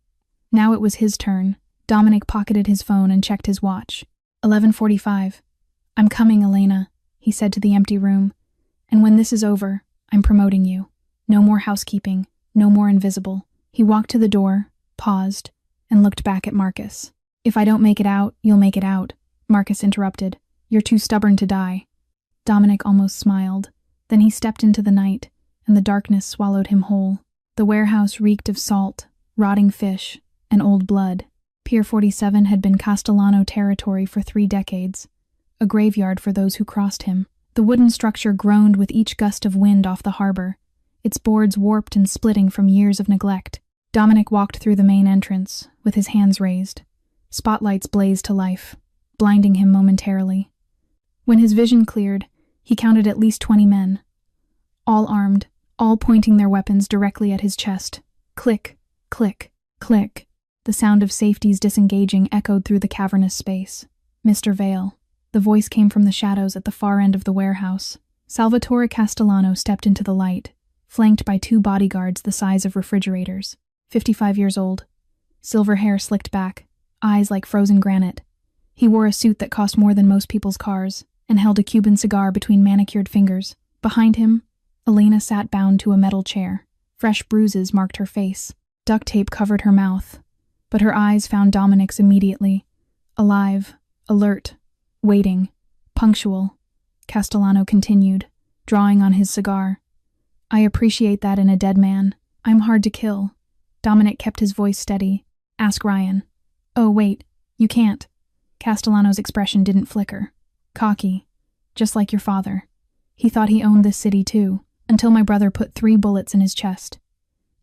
Now it was his turn. Dominic pocketed his phone and checked his watch. 11:45. I'm coming, Elena, he said to the empty room. And when this is over, I'm promoting you. No more housekeeping, no more invisible. He walked to the door, paused, and looked back at Marcus. If I don't make it out, you'll make it out, Marcus interrupted. You're too stubborn to die. Dominic almost smiled. Then he stepped into the night, and the darkness swallowed him whole. The warehouse reeked of salt, rotting fish, and old blood. Pier 47 had been Castellano territory for 3 decades, a graveyard for those who crossed him. The wooden structure groaned with each gust of wind off the harbor, its boards warped and splitting from years of neglect. Dominic walked through the main entrance, with his hands raised. Spotlights blazed to life, blinding him momentarily. When his vision cleared, he counted at least 20 men, all armed, all pointing their weapons directly at his chest. Click, click, click. The sound of safeties disengaging echoed through the cavernous space. Mr. Vale. The voice came from the shadows at the far end of the warehouse. Salvatore Castellano stepped into the light, flanked by 2 bodyguards the size of refrigerators. 55 years old. Silver hair slicked back, eyes like frozen granite. He wore a suit that cost more than most people's cars, and held a Cuban cigar between manicured fingers. Behind him, Elena sat bound to a metal chair. Fresh bruises marked her face. Duct tape covered her mouth. But her eyes found Dominic's immediately. Alive, alert, waiting, punctual. Castellano continued, drawing on his cigar. I appreciate that in a dead man. I'm hard to kill. Dominic kept his voice steady. Ask Ryan. Oh, wait, you can't. Castellano's expression didn't flicker. Cocky, just like your father. He thought he owned this city too, until my brother put 3 bullets in his chest.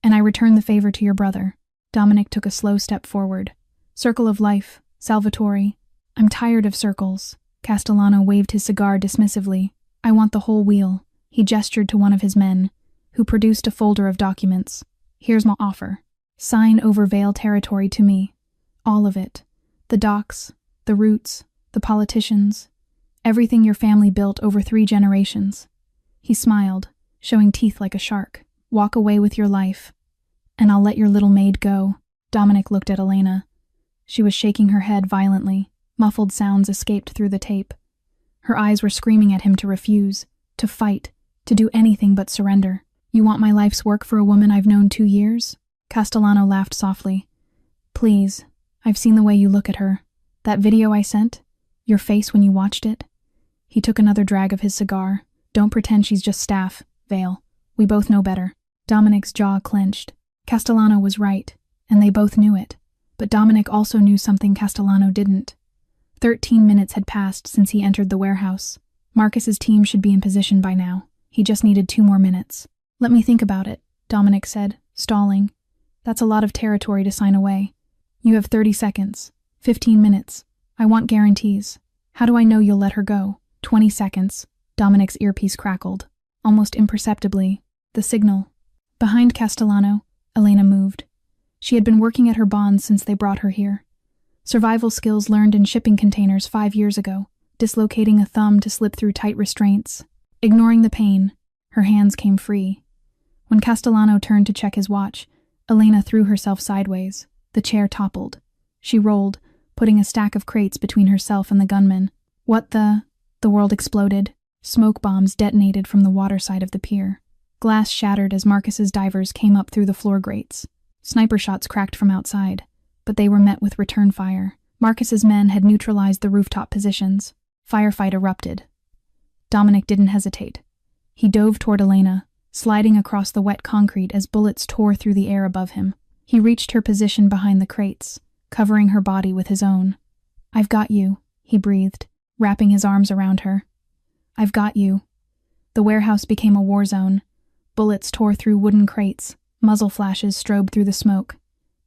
And I returned the favor to your brother. Dominic took a slow step forward. Circle of life, Salvatore. I'm tired of circles. Castellano waved his cigar dismissively. I want the whole wheel. He gestured to one of his men, who produced a folder of documents. Here's my offer. Sign over Vale territory to me. All of it. The docks, the routes, the politicians. Everything your family built over 3 generations. He smiled, showing teeth like a shark. Walk away with your life, and I'll let your little maid go. Dominic looked at Elena. She was shaking her head violently. Muffled sounds escaped through the tape. Her eyes were screaming at him to refuse, to fight, to do anything but surrender. You want my life's work for a woman I've known 2 years? Castellano laughed softly. Please, I've seen the way you look at her. That video I sent? Your face when you watched it? He took another drag of his cigar. Don't pretend she's just staff, Vale. We both know better. Dominic's jaw clenched. Castellano was right, and they both knew it. But Dominic also knew something Castellano didn't. 13 minutes had passed since he entered the warehouse. Marcus's team should be in position by now. He just needed 2 more minutes. Let me think about it, Dominic said, stalling. That's a lot of territory to sign away. You have 30 seconds. 15 minutes. I want guarantees. How do I know you'll let her go? 20 seconds. Dominic's earpiece crackled. Almost imperceptibly, The signal. Behind Castellano, Elena moved. She had been working at her bonds since they brought her here. Survival skills learned in shipping containers 5 years ago, dislocating a thumb to slip through tight restraints. Ignoring the pain, her hands came free. When Castellano turned to check his watch, Elena threw herself sideways. The chair toppled. She rolled, putting a stack of crates between herself and the gunman. What the? The world exploded. Smoke bombs detonated from the water side of the pier. Glass shattered as Marcus's divers came up through the floor grates. Sniper shots cracked from outside, but they were met with return fire. Marcus's men had neutralized the rooftop positions. Firefight erupted. Dominic didn't hesitate. He dove toward Elena, sliding across the wet concrete as bullets tore through the air above him. He reached her position behind the crates, covering her body with his own. "I've got you," he breathed, wrapping his arms around her. "I've got you." The warehouse became a war zone. Bullets tore through wooden crates. Muzzle flashes strobed through the smoke.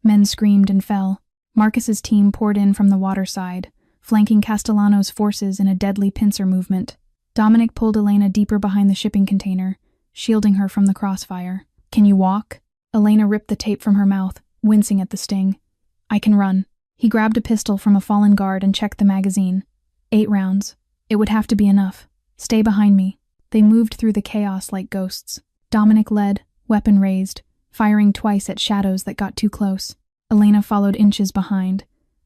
Men screamed and fell. Marcus's team poured in from the water side, flanking Castellano's forces in a deadly pincer movement. Dominic pulled Elena deeper behind the shipping container, shielding her from the crossfire. "Can you walk?" Elena ripped the tape from her mouth, wincing at the sting. "I can run." He grabbed a pistol from a fallen guard and checked the magazine. 8 rounds. It would have to be enough. "Stay behind me." They moved through the chaos like ghosts. Dominic led, weapon raised, firing twice at shadows that got too close. Elena followed inches behind,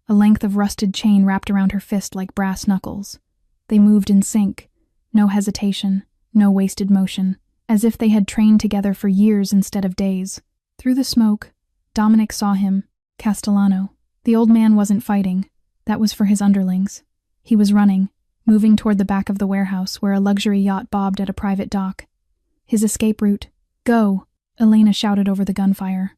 a length of rusted chain wrapped around her fist like brass knuckles. They moved in sync, no hesitation, no wasted motion, as if they had trained together for years instead of days. Through the smoke, Dominic saw him, Castellano. The old man wasn't fighting. That was for his underlings. He was running, moving toward the back of the warehouse where a luxury yacht bobbed at a private dock. His escape route. "Go!" Elena shouted over the gunfire.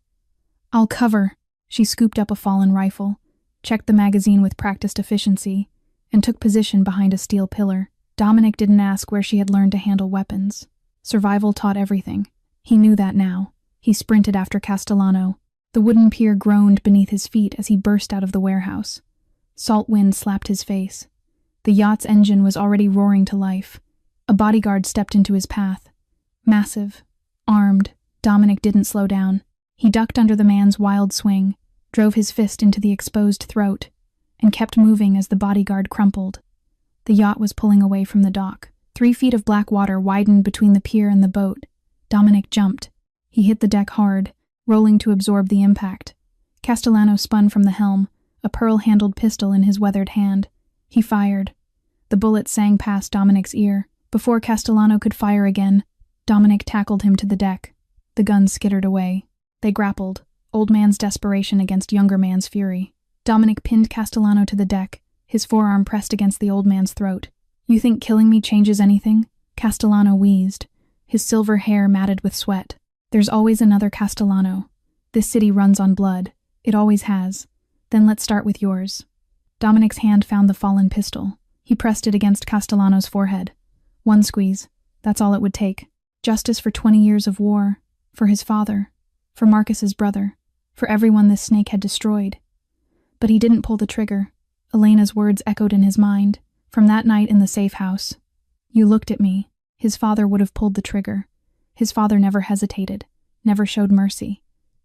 "I'll cover." She scooped up a fallen rifle, checked the magazine with practiced efficiency, and took position behind a steel pillar. Dominic didn't ask where she had learned to handle weapons. Survival taught everything. He knew that now. He sprinted after Castellano. The wooden pier groaned beneath his feet as he burst out of the warehouse. Salt wind slapped his face. The yacht's engine was already roaring to life. A bodyguard stepped into his path. Massive, armed, Dominic didn't slow down. He ducked under the man's wild swing, drove his fist into the exposed throat, and kept moving as the bodyguard crumpled. The yacht was pulling away from the dock. 3 feet of black water widened between the pier and the boat. Dominic jumped. He hit the deck hard, rolling to absorb the impact. Castellano spun from the helm, a pearl-handled pistol in his weathered hand. He fired. The bullet sang past Dominic's ear. Before Castellano could fire again, Dominic tackled him to the deck. The gun skittered away. They grappled, old man's desperation against younger man's fury. Dominic pinned Castellano to the deck, his forearm pressed against the old man's throat. "You think killing me changes anything?" Castellano wheezed, his silver hair matted with sweat. "There's always another Castellano. This city runs on blood. It always has. Then let's start with yours." Dominic's hand found the fallen pistol. He pressed it against Castellano's forehead. One squeeze. That's all it would take. Justice for 20 years of war. For his father. For Marcus's brother. For everyone this snake had destroyed. But he didn't pull the trigger. Elena's words echoed in his mind, from that night in the safe house. "You looked at me." His father would have pulled the trigger. His father never hesitated, never showed mercy.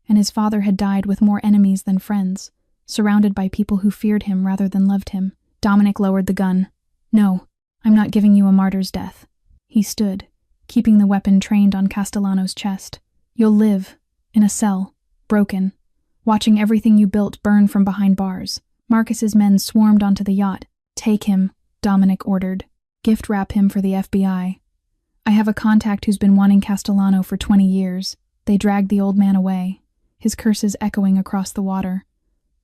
And his father had died with more enemies than friends, surrounded by people who feared him rather than loved him. Dominic lowered the gun. "No, I'm not giving you a martyr's death." He stood, keeping the weapon trained on Castellano's chest. "You'll live, in a cell, broken, watching everything you built burn from behind bars." Marcus's men swarmed onto the yacht. "Take him," Dominic ordered. "Gift wrap him for the FBI. I have a contact who's been wanting Castellano for 20 years. They dragged the old man away, his curses echoing across the water.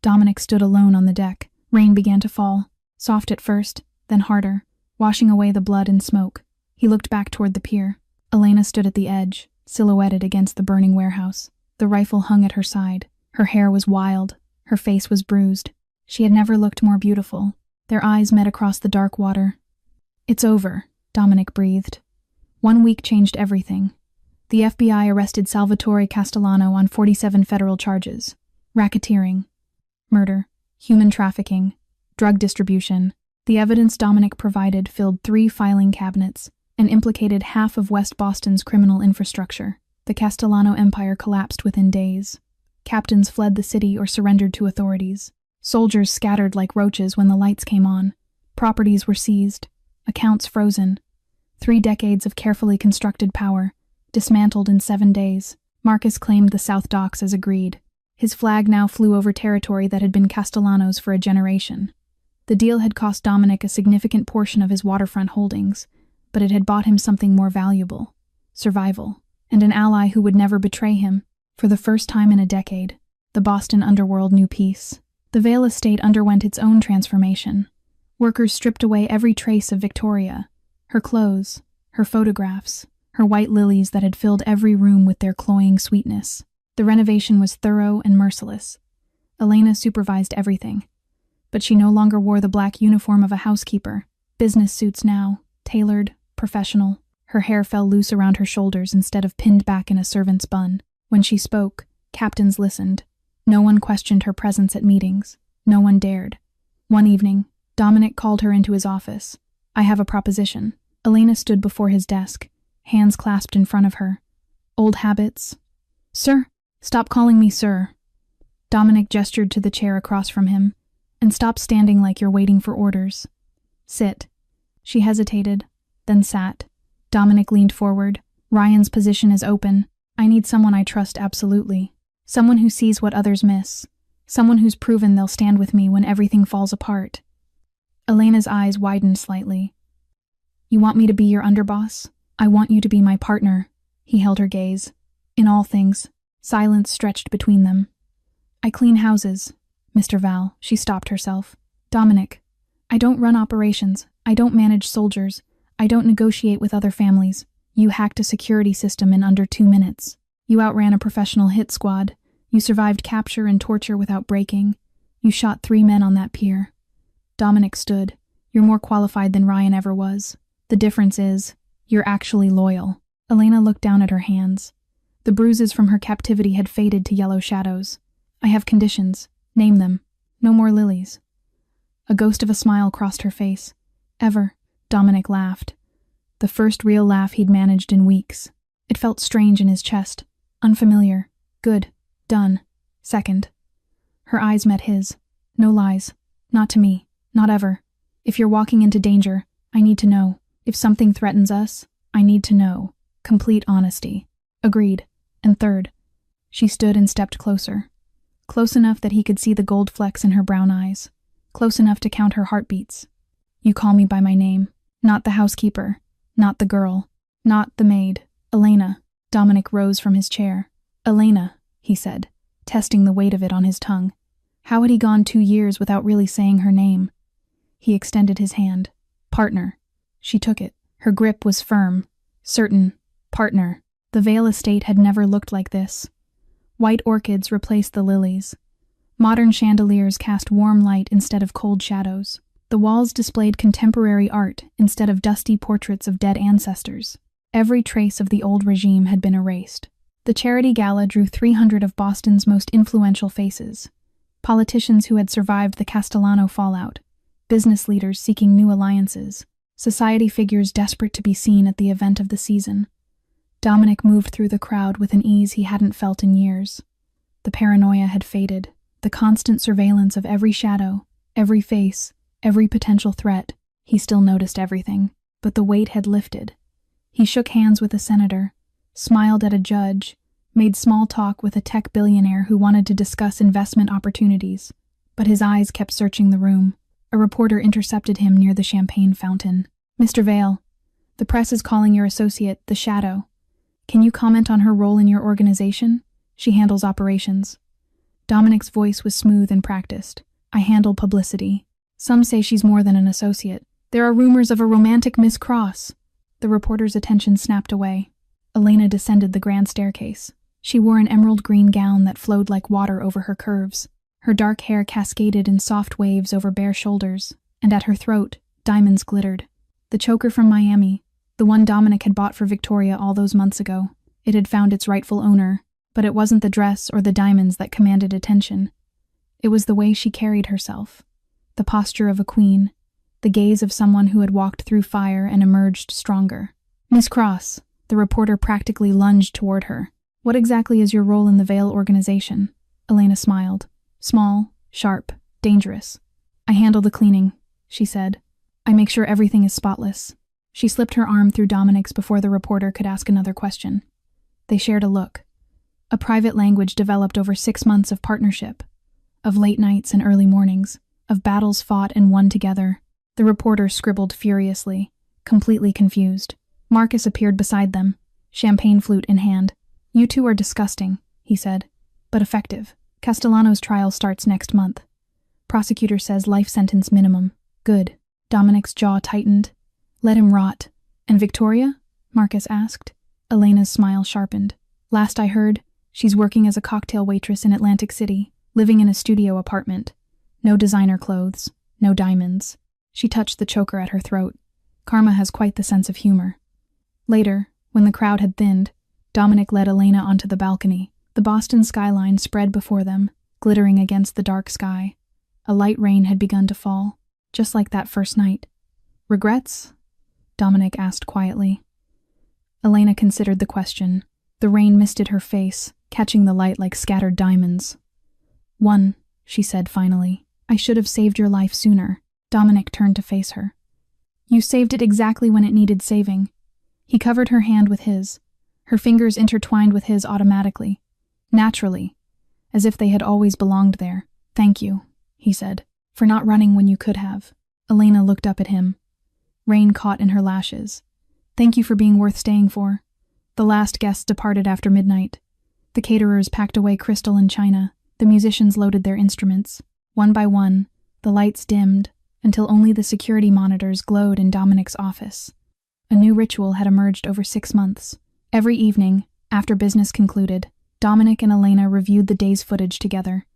Dominic stood alone on the deck. Rain began to fall, soft at first, then harder, washing away the blood and smoke. He looked back toward the pier. Elena stood at the edge, silhouetted against the burning warehouse. The rifle hung at her side. Her hair was wild. Her face was bruised. She had never looked more beautiful. Their eyes met across the dark water. "It's over," Dominic breathed. 1 week changed everything. The FBI arrested Salvatore Castellano on 47 federal charges: racketeering, murder, human trafficking, drug distribution. The evidence Dominic provided filled 3 filing cabinets and implicated half of West Boston's criminal infrastructure. The Castellano Empire collapsed within days. Captains fled the city or surrendered to authorities. Soldiers scattered like roaches when the lights came on. Properties were seized. Accounts frozen. 3 decades of carefully constructed power, dismantled in 7 days. Marcus claimed the South Docks as agreed. His flag now flew over territory that had been Castellano's for a generation. The deal had cost Dominic a significant portion of his waterfront holdings, but it had bought him something more valuable: survival, and an ally who would never betray him. For the first time in a decade, the Boston underworld knew peace. The Vale estate underwent its own transformation. Workers stripped away every trace of Victoria: her clothes, her photographs, her white lilies that had filled every room with their cloying sweetness. The renovation was thorough and merciless. Elena supervised everything. But she no longer wore the black uniform of a housekeeper. Business suits now, tailored, professional. Her hair fell loose around her shoulders instead of pinned back in a servant's bun. When she spoke, captains listened. No one questioned her presence at meetings. No one dared. One evening, Dominic called her into his office. "I have a proposition." Elena stood before his desk, hands clasped in front of her. "Old habits." "Sir." "Stop calling me sir." Dominic gestured to the chair across from him. "And stop standing like you're waiting for orders. Sit." She hesitated, then sat. Dominic leaned forward. "Ryan's position is open. I need someone I trust absolutely. Someone who sees what others miss. Someone who's proven they'll stand with me when everything falls apart." Elena's eyes widened slightly. "You want me to be your underboss? I want you to be my partner." He held her gaze. "In all things." Silence stretched between them. "I clean houses, Mr. Val." She stopped herself. "Dominic, I don't run operations. I don't manage soldiers. I don't negotiate with other families. You hacked a security system in under 2 minutes. You outran a professional hit squad. You survived capture and torture without breaking. You shot 3 men on that pier." Dominic stood. "You're more qualified than Ryan ever was. The difference is, you're actually loyal." Elena looked down at her hands. The bruises from her captivity had faded to yellow shadows. "I have conditions. Name them. No more lilies." A ghost of a smile crossed her face. "Ever?" Dominic laughed. The first real laugh he'd managed in weeks. It felt strange in his chest. Unfamiliar. Good. Done. Second. Her eyes met his. "No lies. Not to me. Not ever. If you're walking into danger, I need to know. If something threatens us, I need to know. Complete honesty." "Agreed. And third." She stood and stepped closer. Close enough that he could see the gold flecks in her brown eyes. Close enough to count her heartbeats. "You call me by my name. Not the housekeeper. Not the girl. Not the maid. Elena." Dominic rose from his chair. "Elena," he said, testing the weight of it on his tongue. How had he gone 2 years without really saying her name? He extended his hand. "Partner." She took it. Her grip was firm. Certain. Partner. The Vale estate had never looked like this. White orchids replaced the lilies. Modern chandeliers cast warm light instead of cold shadows. The walls displayed contemporary art instead of dusty portraits of dead ancestors. Every trace of the old regime had been erased. The charity gala drew 300 of Boston's most influential faces. Politicians who had survived the Castellano fallout. Business leaders seeking new alliances. Society figures desperate to be seen at the event of the season. Dominic moved through the crowd with an ease he hadn't felt in years. The paranoia had faded. The constant surveillance of every shadow, every face, every potential threat. He still noticed everything, but the weight had lifted. He shook hands with a senator, smiled at a judge, made small talk with a tech billionaire who wanted to discuss investment opportunities, but his eyes kept searching the room. A reporter intercepted him near the champagne fountain. "Mr. Vale, the press is calling your associate the Shadow. Can you comment on her role in your organization? She handles operations." Dominic's voice was smooth and practiced. "I handle publicity. Some say she's more than an associate. There are rumors of a romantic Miss Cross." The reporter's attention snapped away. Elena descended the grand staircase. She wore an emerald green gown that flowed like water over her curves. Her dark hair cascaded in soft waves over bare shoulders, and at her throat, diamonds glittered. The choker from Miami, the one Dominic had bought for Victoria all those months ago. It had found its rightful owner, but it wasn't the dress or the diamonds that commanded attention. It was the way she carried herself, the posture of a queen, the gaze of someone who had walked through fire and emerged stronger. "Miss Cross," the reporter practically lunged toward her. What exactly is your role in the Veil organization? Elena smiled. Small, sharp, dangerous. I handle the cleaning, she said. I make sure everything is spotless. She slipped her arm through Dominic's before the reporter could ask another question. They shared a look. A private language developed over 6 months of partnership, of late nights and early mornings, of battles fought and won together. The reporter scribbled furiously, completely confused. Marcus appeared beside them, champagne flute in hand. You two are disgusting, he said, but effective. Castellano's trial starts next month. Prosecutor says life sentence minimum. Good. Dominic's jaw tightened. Let him rot. And Victoria? Marcus asked. Elena's smile sharpened. Last I heard, she's working as a cocktail waitress in Atlantic City, living in a studio apartment. No designer clothes, no diamonds. She touched the choker at her throat. Karma has quite the sense of humor. Later, when the crowd had thinned, Dominic led Elena onto the balcony. The Boston skyline spread before them, glittering against the dark sky. A light rain had begun to fall, just like that first night. Regrets? Dominic asked quietly. Elena considered the question. The rain misted her face, catching the light like scattered diamonds. One, she said finally. I should have saved your life sooner. Dominic turned to face her. You saved it exactly when it needed saving. He covered her hand with his, her fingers intertwined with his automatically, naturally, as if they had always belonged there. Thank you, he said, for not running when you could have. Elena looked up at him. Rain caught in her lashes. Thank you for being worth staying for. The last guests departed after midnight. The caterers packed away crystal and china. The musicians loaded their instruments. One by one, the lights dimmed, until only the security monitors glowed in Dominic's office. A new ritual had emerged over 6 months. Every evening, after business concluded, Dominic and Elena reviewed the day's footage together.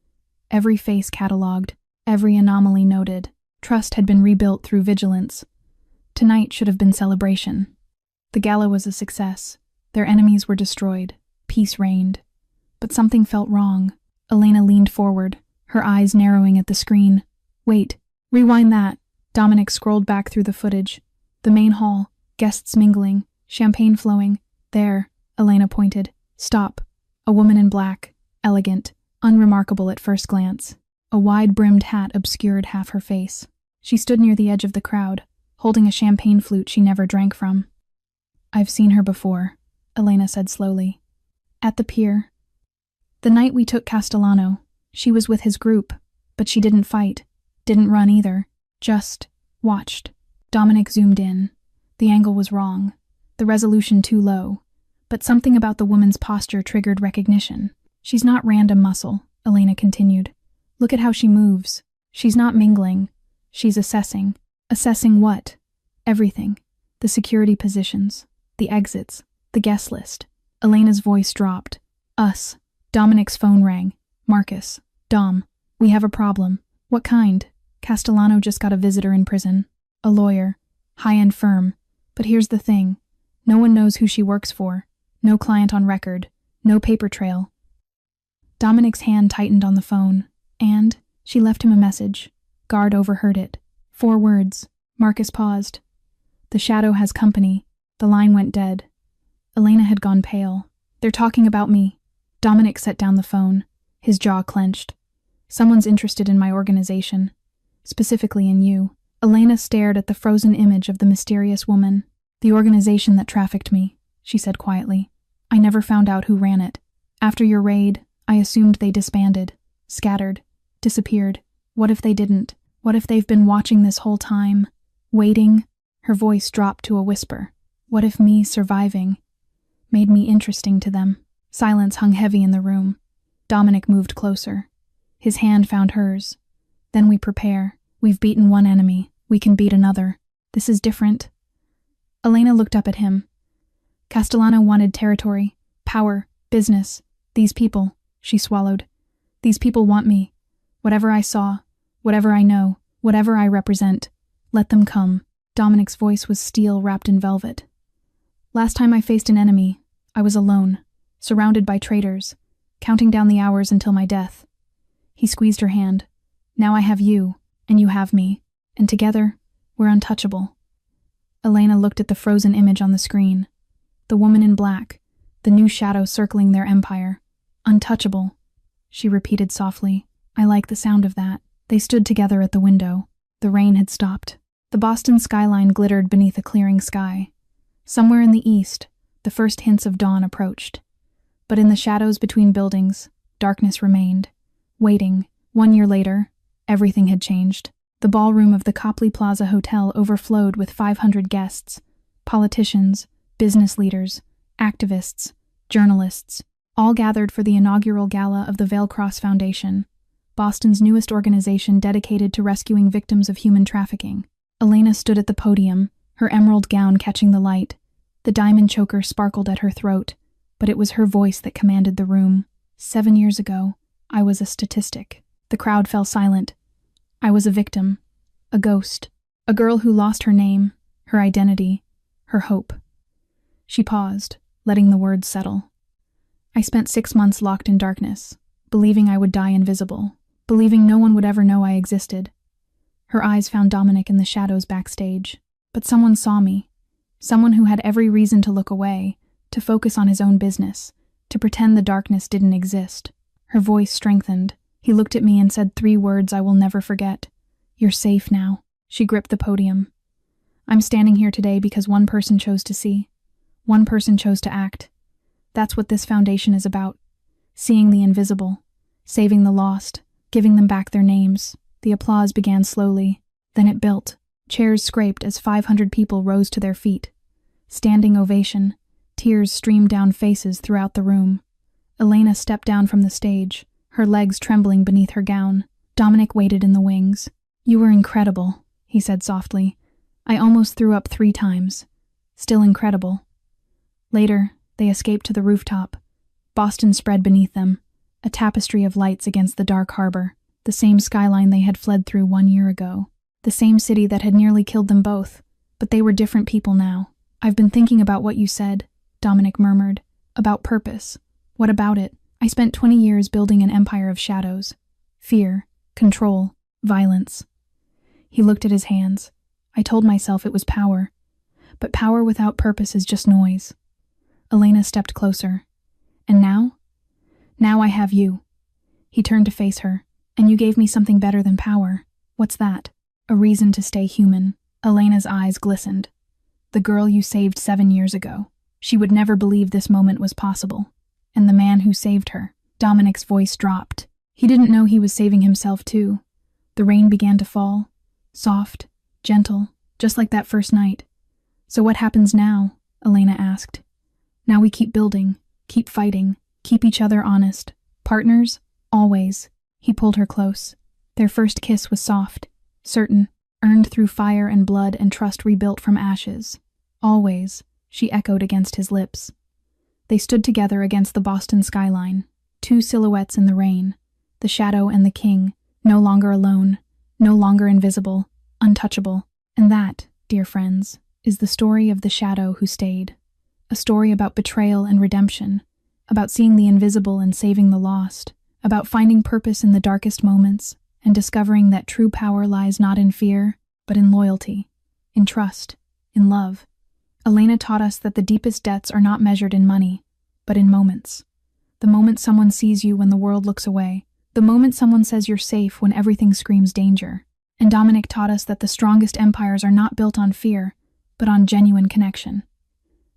Every face catalogued, every anomaly noted. Trust had been rebuilt through vigilance. Tonight should have been celebration. The gala was a success. Their enemies were destroyed. Peace reigned. But something felt wrong. Elena leaned forward, her eyes narrowing at the screen. Wait, rewind that. Dominic scrolled back through the footage. The main hall, guests mingling, champagne flowing. There, Elena pointed. Stop. A woman in black, elegant, unremarkable at first glance. A wide-brimmed hat obscured half her face. She stood near the edge of the crowd, holding a champagne flute she never drank from. I've seen her before, Elena said slowly. At the pier. The night we took Castellano, she was with his group, but she didn't fight, didn't run either, just watched. Dominic zoomed in. The angle was wrong, the resolution too low, but something about the woman's posture triggered recognition. She's not random muscle, Elena continued. Look at how she moves. She's not mingling. She's assessing. Assessing what? Everything. The security positions, the exits, the guest list. Elena's voice dropped. Us. Dominic's phone rang. Marcus. Dom. We have a problem. What kind? Castellano just got a visitor in prison. A lawyer. High-end firm. But here's the thing. No one knows who she works for. No client on record. No paper trail. Dominic's hand tightened on the phone. And she left him a message. Guard overheard it. 4 words. Marcus paused. The shadow has company. The line went dead. Elena had gone pale. They're talking about me. Dominic set down the phone, his jaw clenched. Someone's interested in my organization. Specifically in you. Elena stared at the frozen image of the mysterious woman. The organization that trafficked me, she said quietly. I never found out who ran it. After your raid, I assumed they disbanded, scattered, disappeared. What if they didn't? What if they've been watching this whole time? Waiting? Her voice dropped to a whisper. What if me surviving made me interesting to them? Silence hung heavy in the room. Dominic moved closer. His hand found hers. Then we prepare. We've beaten one enemy. We can beat another. This is different. Elena looked up at him. Castellano wanted territory, power, business. These people, she swallowed. These people want me. Whatever I saw, whatever I know, whatever I represent. Let them come. Dominic's voice was steel wrapped in velvet. Last time I faced an enemy, I was alone, surrounded by traitors, counting down the hours until my death. He squeezed her hand. Now I have you, and you have me, and together, we're untouchable. Elena looked at the frozen image on the screen. The woman in black, the new shadow circling their empire. Untouchable, she repeated softly. I like the sound of that. They stood together at the window. The rain had stopped. The Boston skyline glittered beneath a clearing sky. Somewhere in the east, the first hints of dawn approached. But in the shadows between buildings, darkness remained, waiting. 1 year later, everything had changed. The ballroom of the Copley Plaza Hotel overflowed with 500 guests, politicians, business leaders, activists, journalists, all gathered for the inaugural gala of the Veil Cross Foundation, Boston's newest organization dedicated to rescuing victims of human trafficking. Elena stood at the podium, her emerald gown catching the light. The diamond choker sparkled at her throat, but it was her voice that commanded the room. 7 years ago, I was a statistic. The crowd fell silent. I was a victim, a ghost, a girl who lost her name, her identity, her hope. She paused, letting the words settle. I spent 6 months locked in darkness, believing I would die invisible, believing no one would ever know I existed. Her eyes found Dominic in the shadows backstage. But someone saw me. Someone who had every reason to look away, to focus on his own business, to pretend the darkness didn't exist. Her voice strengthened. He looked at me and said 3 words I will never forget. You're safe now. She gripped the podium. I'm standing here today because one person chose to see. One person chose to act. That's what this foundation is about. Seeing the invisible, saving the lost, giving them back their names. The applause began slowly. Then it built. Chairs scraped as 500 people rose to their feet. Standing ovation. Tears streamed down faces throughout the room. Elena stepped down from the stage, her legs trembling beneath her gown. Dominic waited in the wings. You were incredible, he said softly. I almost threw up 3 times. Still incredible. Later, they escaped to the rooftop. Boston spread beneath them, a tapestry of lights against the dark harbor, the same skyline they had fled through 1 year ago. The same city that had nearly killed them both, but they were different people now. I've been thinking about what you said, Dominic murmured. About purpose. What about it? I spent 20 years building an empire of shadows. Fear, control, violence. He looked at his hands. I told myself it was power. But power without purpose is just noise. Elena stepped closer. And now? Now I have you. He turned to face her. And you gave me something better than power. What's that? A reason to stay human. Elena's eyes glistened. The girl you saved 7 years ago. She would never believe this moment was possible. And the man who saved her. Dominic's voice dropped. He didn't know he was saving himself too. The rain began to fall. Soft, gentle, just like that first night. So what happens now? Elena asked. Now we keep building, keep fighting, keep each other honest. Partners? Always. He pulled her close. Their first kiss was soft, certain, earned through fire and blood and trust rebuilt from ashes. Always, she echoed against his lips. They stood together against the Boston skyline, 2 silhouettes in the rain, the shadow and the king, no longer alone, no longer invisible, untouchable. And that, dear friends, is the story of the shadow who stayed. A story about betrayal and redemption, about seeing the invisible and saving the lost, about finding purpose in the darkest moments and discovering that true power lies not in fear, but in loyalty, in trust, in love. Elena taught us that the deepest debts are not measured in money, but in moments. The moment someone sees you when the world looks away, the moment someone says you're safe when everything screams danger. And Dominic taught us that the strongest empires are not built on fear, but on genuine connection.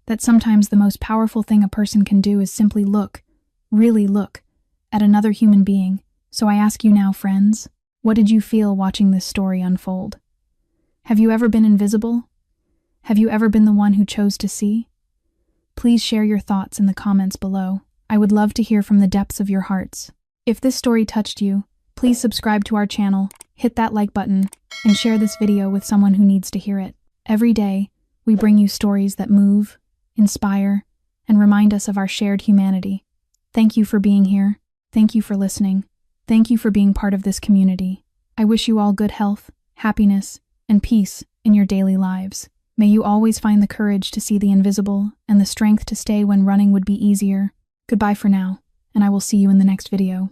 That sometimes the most powerful thing a person can do is simply look, really look, at another human being. So I ask you now, friends, what did you feel watching this story unfold? Have you ever been invisible? Have you ever been the one who chose to see? Please share your thoughts in the comments below. I would love to hear from the depths of your hearts. If this story touched you, please subscribe to our channel, hit that like button, and share this video with someone who needs to hear it. Every day, we bring you stories that move, inspire, and remind us of our shared humanity. Thank you for being here. Thank you for listening. Thank you for being part of this community. I wish you all good health, happiness, and peace in your daily lives. May you always find the courage to see the invisible and the strength to stay when running would be easier. Goodbye for now, and I will see you in the next video.